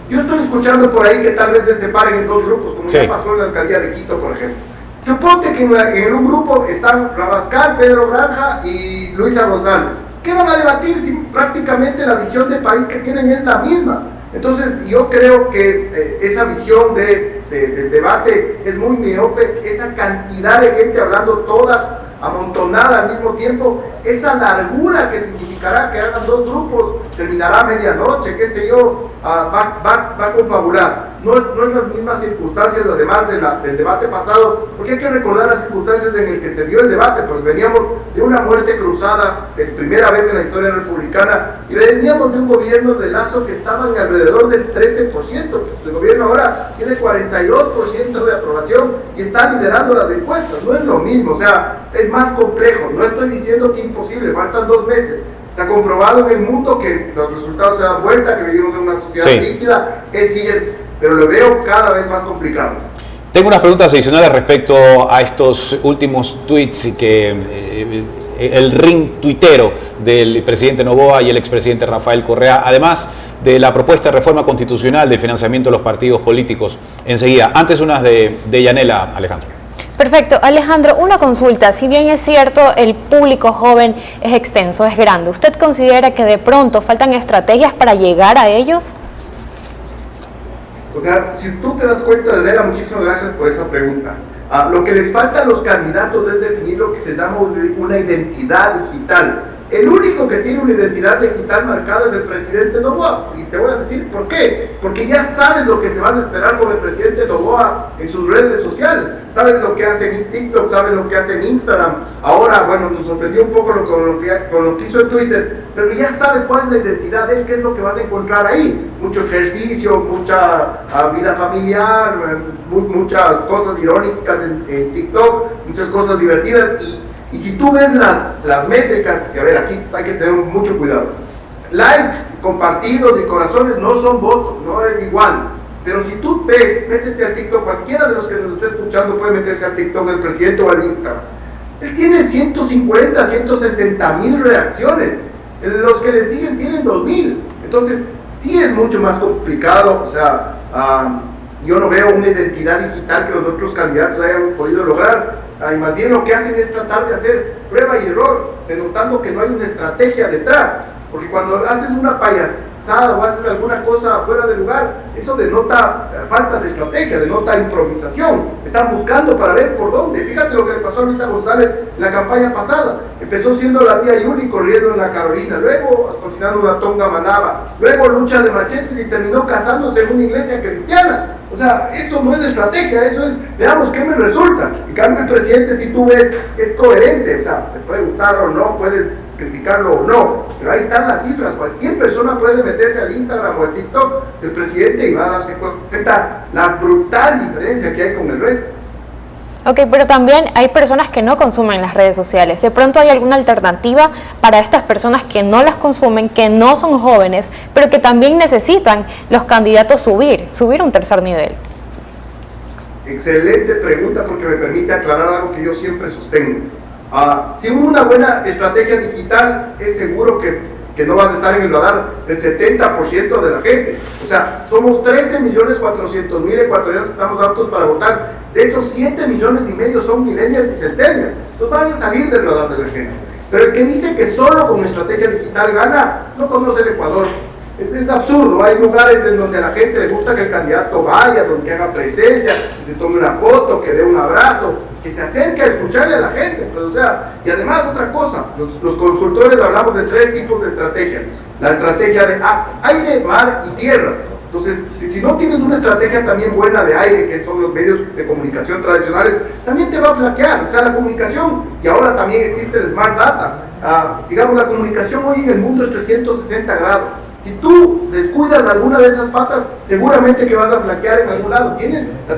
Yo estoy escuchando por ahí que tal vez se separen en dos grupos, como ya pasó en la alcaldía de Quito, por ejemplo. Suponte que en un grupo están Rabascal, Pedro Granja y Luisa González. ¿Qué van a debatir si prácticamente la visión de país que tienen es la misma? Entonces yo creo que esa visión del debate es muy miope, esa cantidad de gente hablando toda amontonada al mismo tiempo, esa largura que significará que hagan dos grupos, terminará a medianoche, qué sé yo, va a confabular. No es las mismas circunstancias además del debate pasado, porque hay que recordar las circunstancias en las que se dio el debate, pues veníamos de una muerte cruzada de primera vez en la historia republicana y veníamos de un gobierno de Lazo que estaba en alrededor del 13%, el gobierno ahora tiene 42% de aprobación y está liderando las encuestas, no es lo mismo, o sea, es más complejo, no estoy diciendo que imposible, faltan 2 meses. Está comprobado en el mundo que los resultados se dan vuelta, que vivimos en una sociedad líquida, es cierto, pero lo veo cada vez más complicado. Tengo unas preguntas adicionales respecto a estos últimos tweets que el ring tuitero del presidente Noboa y el expresidente Rafael Correa, además de la propuesta de reforma constitucional de financiamiento de los partidos políticos. Enseguida, antes unas de Yanela, Alejandro. Perfecto. Alejandro, una consulta. Si bien es cierto, el público joven es extenso, es grande, ¿usted considera que de pronto faltan estrategias para llegar a ellos? O sea, si tú te das cuenta, Adela, muchísimas gracias por esa pregunta. Lo que les falta a los candidatos es definir lo que se llama una identidad digital. El único que tiene una identidad digital marcada es el presidente Noboa. Y te voy a decir por qué. Porque ya sabes lo que te vas a esperar con el presidente Noboa en sus redes sociales. Sabes lo que hace en TikTok, sabes lo que hace en Instagram. Ahora, bueno, nos sorprendió un poco con lo que hizo en Twitter. Pero ya sabes cuál es la identidad de él, qué es lo que vas a encontrar ahí. Mucho ejercicio, mucha vida familiar, muchas cosas irónicas en TikTok, muchas cosas divertidas. Y si tú ves las métricas, que a ver, aquí hay que tener mucho cuidado. Likes, compartidos y corazones no son votos, no es igual. Pero si tú ves, métete al TikTok, cualquiera de los que nos esté escuchando puede meterse al TikTok del presidente o al Instagram. Él tiene 150, 160 mil reacciones. Los que le siguen tienen 2000. Entonces, sí es mucho más complicado. O sea, yo no veo una identidad digital que los otros candidatos hayan podido lograr. Y más bien lo que hacen es tratar de hacer prueba y error, denotando que no hay una estrategia detrás, porque cuando haces una payasada o haces alguna cosa fuera de lugar, eso denota falta de estrategia, denota improvisación. Están buscando para ver por dónde. Fíjate lo que le pasó a Luisa González en la campaña pasada. Empezó siendo la tía Yuli corriendo en la Carolina, luego cocinando una tonga manaba, luego lucha de machetes y terminó casándose en una iglesia cristiana. O sea, eso no es estrategia, eso es, veamos qué me resulta. En cambio, el presidente, si tú ves, es coherente. O sea, te puede gustar o no, puedes criticarlo o no, pero ahí están las cifras. Cualquier persona puede meterse al Instagram o al TikTok del presidente y va a darse cuenta la brutal diferencia que hay con el resto. Ok, pero también hay personas que no consumen las redes sociales. ¿De pronto hay alguna alternativa para estas personas que no las consumen, que no son jóvenes, pero que también necesitan los candidatos subir un tercer nivel? Excelente pregunta, porque me permite aclarar algo que yo siempre sostengo. Sin una buena estrategia digital, es seguro que no vas a estar en el radar del 70% de la gente. O sea, somos 13.400.000 ecuatorianos que estamos aptos para votar. De esos 7,5 millones son millennials y centennials. Entonces van a salir del radar de la gente. Pero el que dice que solo con estrategia digital gana, no conoce el Ecuador. Es absurdo. Hay lugares en donde a la gente le gusta que el candidato vaya, donde haga presencia, que se tome una foto, que dé un abrazo, que se acerque a escucharle a la gente. Pues, o sea, y además otra cosa, los consultores hablamos de 3 tipos de estrategias. La estrategia de aire, mar y tierra. Entonces, si no tienes una estrategia también buena de aire, que son los medios de comunicación tradicionales, también te va a flaquear. O sea, la comunicación, y ahora también existe el Smart Data. Digamos, la comunicación hoy en el mundo es 360 grados. Si tú descuidas alguna de esas patas, seguramente que vas a flaquear en algún lado.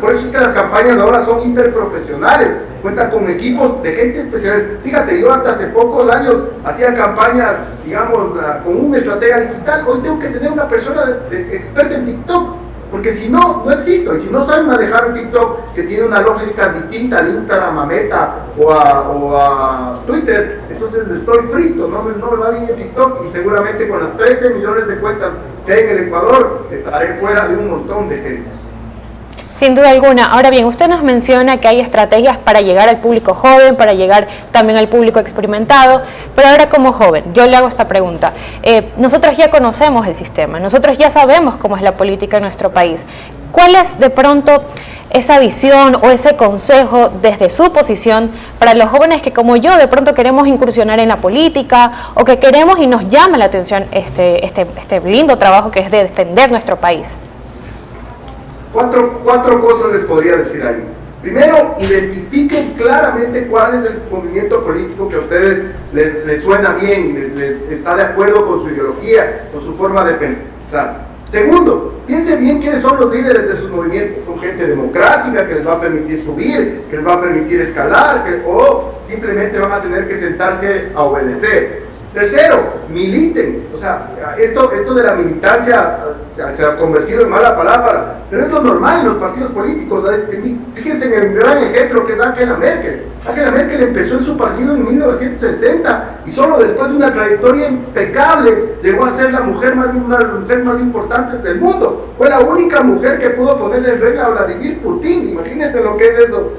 Por eso es que las campañas ahora son hiperprofesionales, cuentan con equipos de gente especial. Fíjate, yo hasta hace pocos años hacía campañas, digamos, con una estrategia digital. Hoy tengo que tener una persona experta en TikTok, porque si no, no existo. Y si no saben manejar un TikTok que tiene una lógica distinta al Instagram, a Meta o a Twitter, entonces estoy frito, no me va bien en TikTok, y seguramente con las 13 millones de cuentas que hay en el Ecuador estaré fuera de un montón de gente. Sin duda alguna. Ahora bien, usted nos menciona que hay estrategias para llegar al público joven, para llegar también al público experimentado, pero ahora como joven, yo le hago esta pregunta. Nosotros ya conocemos el sistema, nosotros ya sabemos cómo es la política en nuestro país. ¿Cuál es de pronto esa visión o ese consejo desde su posición para los jóvenes que como yo de pronto queremos incursionar en la política o que queremos y nos llama la atención este lindo trabajo que es de defender nuestro país? Cuatro cosas les podría decir ahí. Primero, identifiquen claramente cuál es el movimiento político que a ustedes les suena bien, les está de acuerdo con su ideología, con su forma de pensar. Segundo, piensen bien quiénes son los líderes de sus movimientos. Son gente democrática que les va a permitir subir, que les va a permitir escalar, o simplemente van a tener que sentarse a obedecer. Tercero, militen. O sea, esto de la militancia se ha convertido en mala palabra, pero es lo normal en los partidos políticos. Fíjense en el gran ejemplo que es Angela Merkel. Angela Merkel empezó en su partido en 1960 y solo después de una trayectoria impecable llegó a ser una de las mujeres más importantes del mundo. Fue la única mujer que pudo ponerle en regla a Vladimir Putin. Imagínense lo que es eso.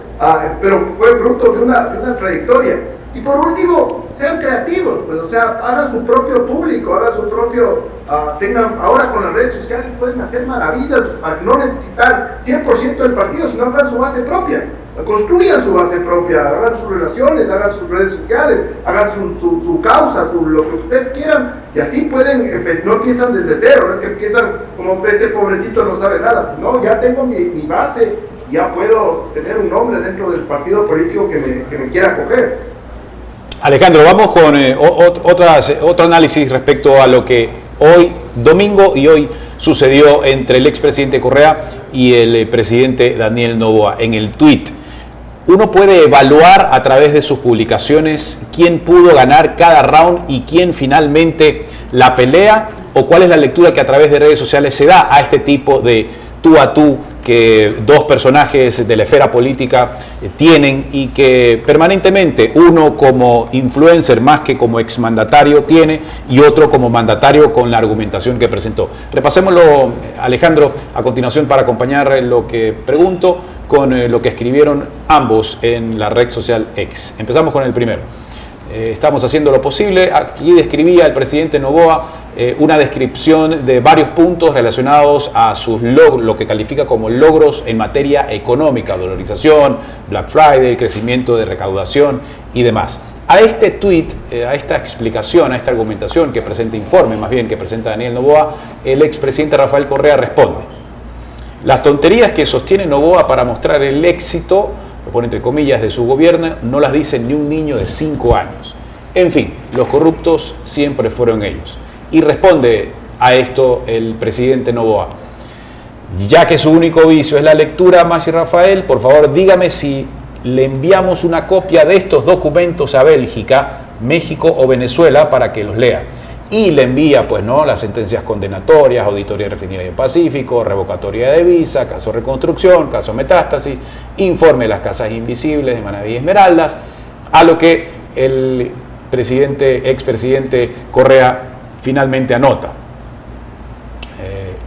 Pero fue fruto de una trayectoria. Y por último, sean creativos, pues, o sea, hagan su propio público, hagan su propio, ahora con las redes sociales pueden hacer maravillas para no necesitar 100% del partido, sino hagan su base propia, construyan su base propia, hagan sus relaciones, hagan sus redes sociales, hagan su causa, lo que ustedes quieran, y así pueden, no empiezan desde cero, no es que empiezan como este pobrecito no sabe nada, sino ya tengo mi base, ya puedo tener un nombre dentro del partido político que me quiera acoger. Alejandro, vamos con otro análisis respecto a lo que hoy, domingo y hoy, sucedió entre el expresidente Correa y el presidente Daniel Noboa. En el tuit, uno puede evaluar a través de sus publicaciones quién pudo ganar cada round y quién finalmente la pelea, o cuál es la lectura que a través de redes sociales se da a este tipo de tú a tú que dos personajes de la esfera política tienen y que permanentemente uno como influencer más que como exmandatario tiene y otro como mandatario con la argumentación que presentó. Repasémoslo, Alejandro, a continuación para acompañar lo que pregunto con lo que escribieron ambos en la red social X. Empezamos con el primero. Estamos haciendo lo posible. Aquí describía el presidente Noboa una descripción de varios puntos relacionados a sus logros, lo que califica como logros en materia económica, dolarización, Black Friday, el crecimiento de recaudación y demás. A este tuit, a esta explicación, a esta argumentación que presenta informe, más bien que presenta Daniel Noboa, el expresidente Rafael Correa responde: las tonterías que sostiene Noboa para mostrar el éxito, lo pone entre comillas, de su gobierno, no las dice ni un niño de 5 años. En fin, los corruptos siempre fueron ellos. Y responde a esto el presidente Noboa: ya que su único vicio es la lectura, Masi Rafael, por favor dígame si le enviamos una copia de estos documentos a Bélgica, México o Venezuela para que los lea. Y le envía, pues, ¿no?, las sentencias condenatorias, auditoría de Refinería del Pacífico, revocatoria de visa, caso Reconstrucción, caso Metástasis, informe de las casas invisibles de Manaví y Esmeraldas, a lo que el expresidente Correa finalmente anota: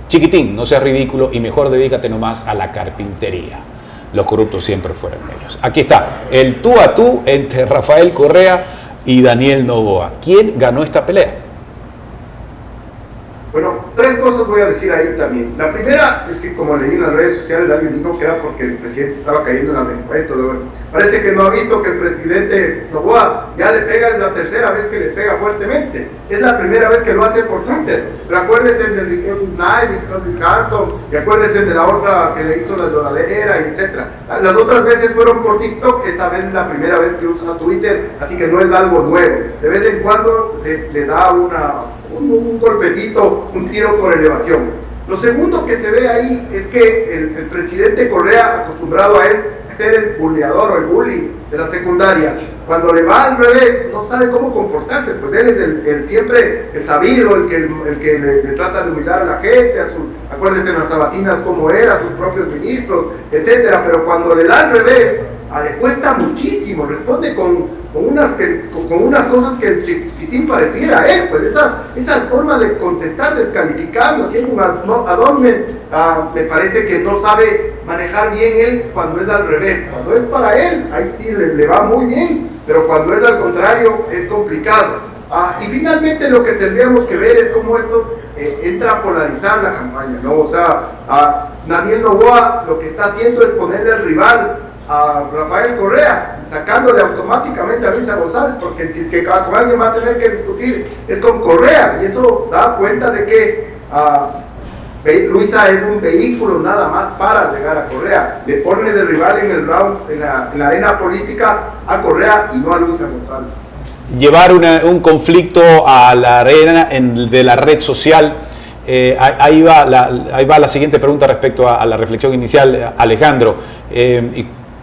chiquitín, no seas ridículo y mejor dedícate nomás a la carpintería. Los corruptos siempre fueron ellos. Aquí está, el tú a tú entre Rafael Correa y Daniel Noboa. ¿Quién ganó esta pelea? Bueno, 3 cosas voy a decir ahí también. La primera es que, como leí en las redes sociales, alguien dijo que era porque el presidente estaba cayendo en las encuestas. Parece que no ha visto que el presidente Noboa ya le pega, es la tercera vez que le pega fuertemente. Es la primera vez que lo hace por Twitter. Pero acuérdense del Because is Nice, Because is Handsome, y acuérdense de la otra que le hizo la lloradera, etc. Las otras veces fueron por TikTok, esta vez es la primera vez que usa Twitter, así que no es algo nuevo. De vez en cuando le da un golpecito, un tiro por elevación. Lo segundo que se ve ahí es que el presidente Correa, acostumbrado a él ser el bulleador o el bully de la secundaria, cuando le va al revés no sabe cómo comportarse, pues él es siempre el sabido, el que le trata de humillar a la gente, acuérdense en las sabatinas cómo era, a sus propios ministros, etcétera. Pero cuando le da al revés, le cuesta muchísimo, responde con unas cosas que el chiquitín pareciera a él, pues esa forma de contestar descalificando, haciendo un ad hominem, me parece que no sabe manejar bien él cuando es al revés. Cuando es para él, ahí sí le va muy bien, pero cuando es al contrario, es complicado. Y finalmente lo que tendríamos que ver es cómo esto entra a polarizar la campaña, ¿no? O sea, Daniel Noboa lo que está haciendo es ponerle al rival a Rafael Correa, sacándole automáticamente a Luisa González, porque si es que con alguien va a tener que discutir es con Correa, y eso da cuenta de que Luisa es un vehículo nada más para llegar a Correa. Le ponen el rival en el round, en la arena política a Correa y no a Luisa González. Llevar un conflicto a la arena de la red social. Ahí va la siguiente pregunta respecto a la reflexión inicial, Alejandro.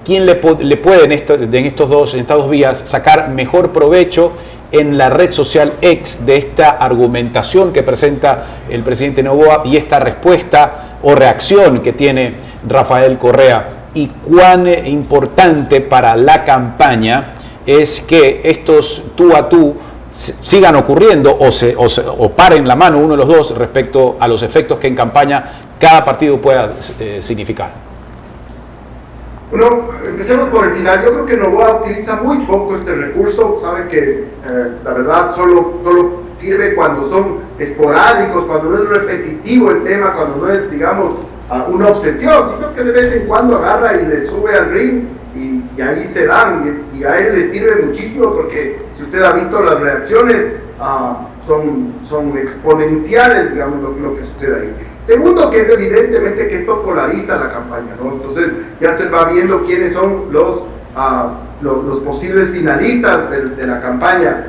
¿Quién le puede en estas dos vías sacar mejor provecho en la red social X de esta argumentación que presenta el presidente Noboa y esta respuesta o reacción que tiene Rafael Correa? ¿Y cuán importante para la campaña es que estos tú a tú sigan ocurriendo o paren la mano uno de los dos respecto a los efectos que en campaña cada partido pueda significar? Bueno, empecemos por el final. Yo creo que Noboa utiliza muy poco este recurso. Saben que la verdad solo sirve cuando son esporádicos, cuando no es repetitivo el tema, cuando no es, digamos, una obsesión, sino que de vez en cuando agarra y le sube al ring y ahí se dan, y a él le sirve muchísimo, porque si usted ha visto las reacciones, son exponenciales, digamos, lo que sucede ahí. Segundo, que es evidentemente que esto polariza la campaña, ¿no? Entonces ya se va viendo quiénes son los posibles finalistas de la campaña.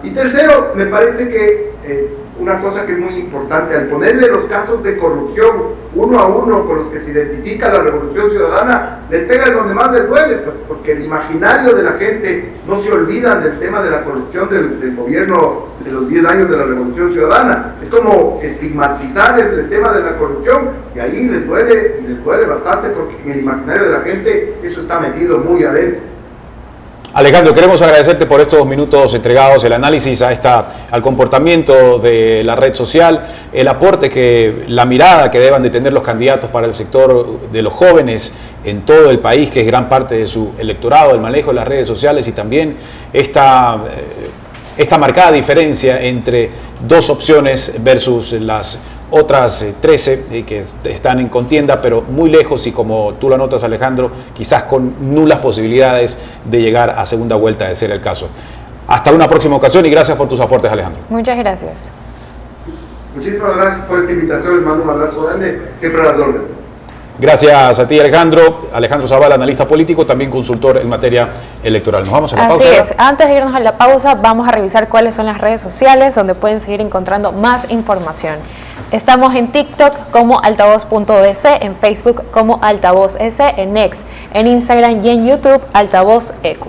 Y tercero, me parece que una cosa que es muy importante, al ponerle los casos de corrupción uno a uno con los que se identifica la Revolución Ciudadana, les pega en donde más les duele, porque el imaginario de la gente no se olvida del tema de la corrupción del gobierno de los 10 años de la Revolución Ciudadana. Es como estigmatizar el tema de la corrupción, y ahí les duele bastante, porque en el imaginario de la gente eso está metido muy adentro. Alejandro, queremos agradecerte por estos minutos entregados, el análisis al comportamiento de la red social, el aporte la mirada que deban de tener los candidatos para el sector de los jóvenes en todo el país, que es gran parte de su electorado, el manejo de las redes sociales, y también esta marcada diferencia entre dos opciones versus las otras 13 que están en contienda, pero muy lejos y, como tú lo anotas, Alejandro, quizás con nulas posibilidades de llegar a segunda vuelta, de ser el caso. Hasta una próxima ocasión y gracias por tus aportes, Alejandro. Muchas gracias. Muchísimas gracias por esta invitación, les mando un abrazo grande, siempre a las órdenes. Gracias a ti, Alejandro. Alejandro Zavala, analista político, también consultor en materia electoral. Nos vamos a la pausa. Así es. Antes de irnos a la pausa, vamos a revisar cuáles son las redes sociales donde pueden seguir encontrando más información. Estamos en TikTok como altavoz.es, en Facebook como altavoz S, en X, en Instagram y en YouTube altavoz EQ.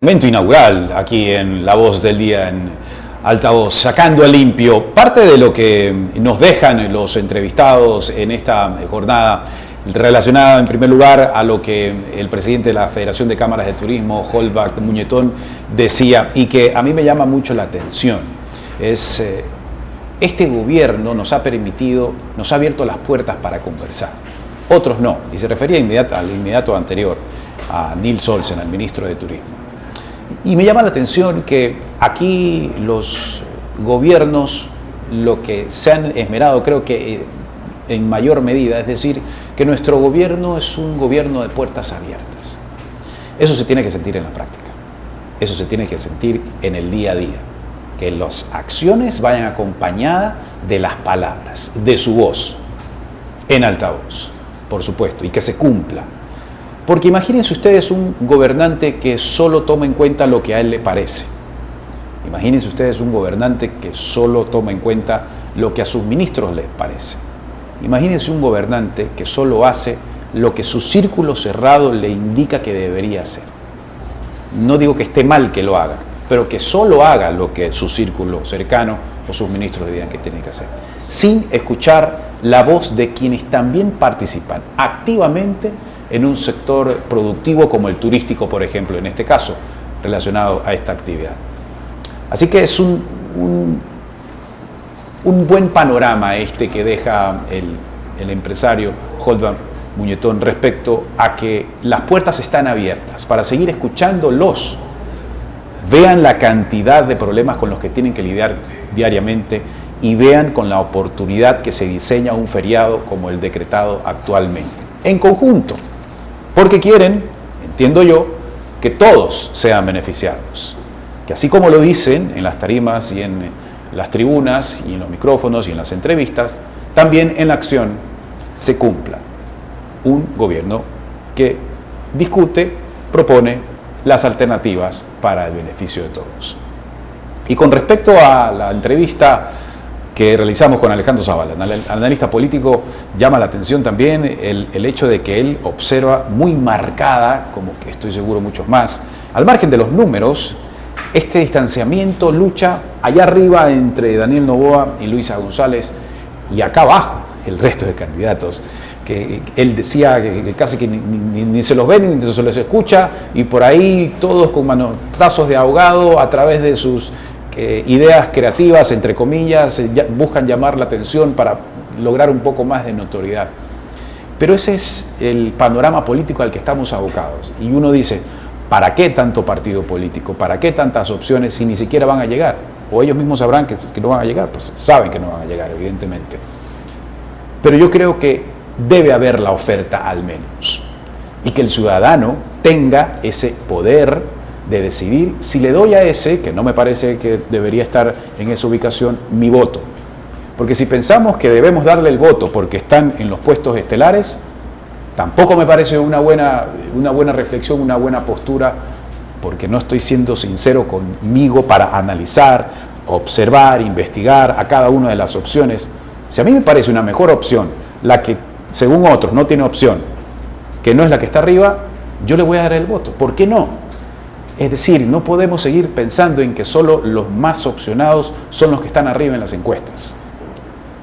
Momento inaugural aquí en La Voz del Día en Altavoz, sacando a limpio parte de lo que nos dejan los entrevistados en esta jornada, relacionada en primer lugar a lo que el presidente de la Federación de Cámaras de Turismo, Holbach Muñetón, decía y que a mí me llama mucho la atención. Este gobierno nos ha abierto las puertas para conversar, otros no, y se refería al inmediato anterior, a Nils Olsen, al ministro de Turismo. Y me llama la atención que aquí los gobiernos lo que se han esmerado, creo que en mayor medida, es decir, que nuestro gobierno es un gobierno de puertas abiertas. Eso se tiene que sentir en la práctica, eso se tiene que sentir en el día a día, que las acciones vayan acompañadas de las palabras, de su voz, en altavoz, por supuesto, y que se cumpla. Porque imagínense ustedes un gobernante que solo toma en cuenta lo que a él le parece. Imagínense ustedes un gobernante que solo toma en cuenta lo que a sus ministros les parece. Imagínense un gobernante que solo hace lo que su círculo cerrado le indica que debería hacer. No digo que esté mal que lo haga, pero que solo haga lo que su círculo cercano o sus ministros le digan que tiene que hacer, sin escuchar la voz de quienes también participan activamente en un sector productivo como el turístico, por ejemplo, en este caso, relacionado a esta actividad. Así que es un buen panorama este que deja el empresario Holbach Muñetón respecto a que las puertas están abiertas para seguir escuchándolos. Vean la cantidad de problemas con los que tienen que lidiar diariamente y vean con la oportunidad que se diseña un feriado como el decretado actualmente, en conjunto. Porque quieren, entiendo yo, que todos sean beneficiados. Que así como lo dicen en las tarimas y en las tribunas y en los micrófonos y en las entrevistas, también en la acción se cumpla. Un gobierno que discute, propone las alternativas para el beneficio de todos. Y con respecto a la entrevista que realizamos con Alejandro Zavala, analista político, llama la atención también el hecho de que él observa muy marcada, como que estoy seguro muchos más, al margen de los números, este distanciamiento, lucha allá arriba entre Daniel Noboa y Luisa González y acá abajo el resto de candidatos, que él decía que casi que ni se los ve ni se los escucha y por ahí todos con manotazos de ahogado a través de sus ideas creativas, entre comillas, buscan llamar la atención para lograr un poco más de notoriedad. Pero ese es el panorama político al que estamos abocados. Y uno dice, ¿para qué tanto partido político? ¿Para qué tantas opciones si ni siquiera van a llegar? O ellos mismos sabrán que no van a llegar, pues saben que no van a llegar, evidentemente. Pero yo creo que debe haber la oferta al menos. Y que el ciudadano tenga ese poder de decidir si le doy a ese, que no me parece que debería estar en esa ubicación, mi voto. Porque si pensamos que debemos darle el voto porque están en los puestos estelares, tampoco me parece una buena reflexión, una buena postura, porque no estoy siendo sincero conmigo para analizar, observar, investigar a cada una de las opciones. Si a mí me parece una mejor opción, la que según otros no tiene opción, que no es la que está arriba, yo le voy a dar el voto. ¿Por qué no? Es decir, no podemos seguir pensando en que solo los más opcionados son los que están arriba en las encuestas,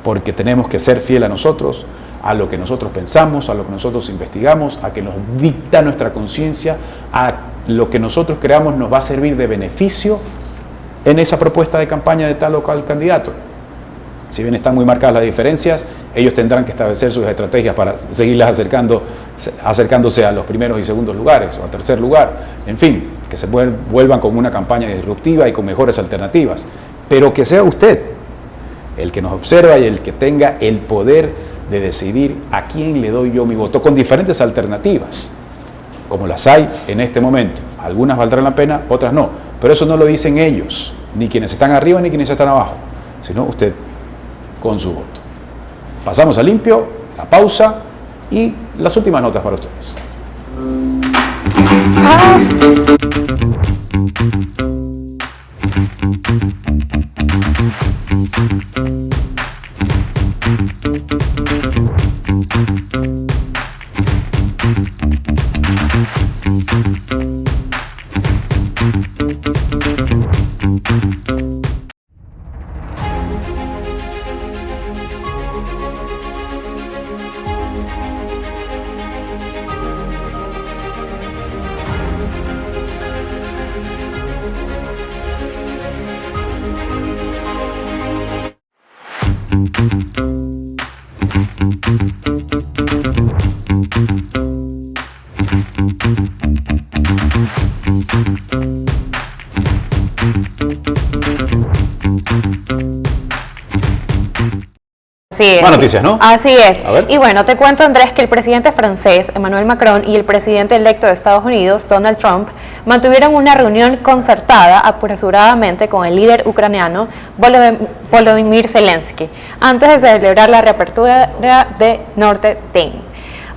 porque tenemos que ser fieles a nosotros, a lo que nosotros pensamos, a lo que nosotros investigamos, a que nos dicta nuestra conciencia, a lo que nosotros creamos nos va a servir de beneficio en esa propuesta de campaña de tal o cual candidato. Si bien están muy marcadas las diferencias, ellos tendrán que establecer sus estrategias para seguirlas acercándose a los primeros y segundos lugares o al tercer lugar. En fin, que se vuelvan como una campaña disruptiva y con mejores alternativas. Pero que sea usted el que nos observa y el que tenga el poder de decidir a quién le doy yo mi voto, con diferentes alternativas, como las hay en este momento. Algunas valdrán la pena, otras no. Pero eso no lo dicen ellos, ni quienes están arriba ni quienes están abajo, sino usted con su voto. Pasamos a limpio, la pausa y las últimas notas para ustedes. Así es. Buenas noticias, ¿no? Así es. A ver. Y bueno, te cuento, Andrés, que el presidente francés, Emmanuel Macron, y el presidente electo de Estados Unidos, Donald Trump, mantuvieron una reunión concertada apresuradamente con el líder ucraniano Volodymyr Zelensky, antes de celebrar la reapertura de Nord Stream.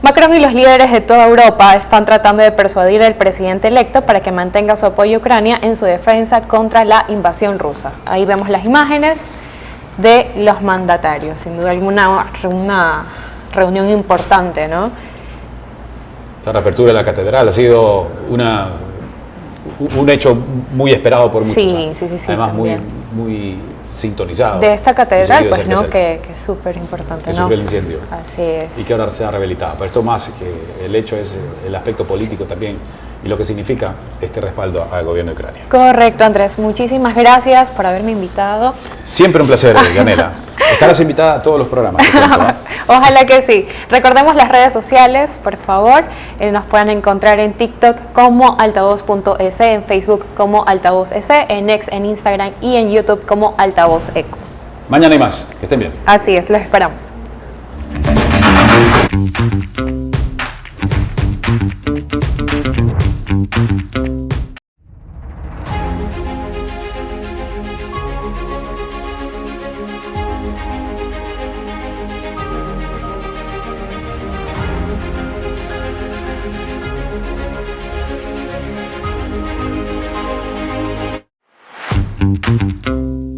Macron y los líderes de toda Europa están tratando de persuadir al presidente electo para que mantenga su apoyo a Ucrania en su defensa contra la invasión rusa. Ahí vemos las imágenes de los mandatarios, sin duda alguna una reunión importante, ¿no? Esa reapertura de la catedral ha sido un hecho muy esperado por muchos. Sí, años. sí, Además, también. muy sintonizado. De esta y catedral, seguido pues, cerca, ¿no? cerca. Que es súper importante, Que ¿no? sufrió el incendio. Así es. Y que ahora se ha rehabilitado. Pero esto más que el hecho es el aspecto político también y lo que significa este respaldo al gobierno de Ucrania. Correcto, Andrés. Muchísimas gracias por haberme invitado. Siempre un placer, Yanela. Estarás invitada a todos los programas. te cuento, ¿no? Ojalá que sí. Recordemos las redes sociales, por favor. Nos pueden encontrar en TikTok como altavoz.es, en Facebook como altavoz.es, en X, en Instagram y en YouTube como altavoz eco. Mañana hay más. Que estén bien. Así es, los esperamos. Thank you.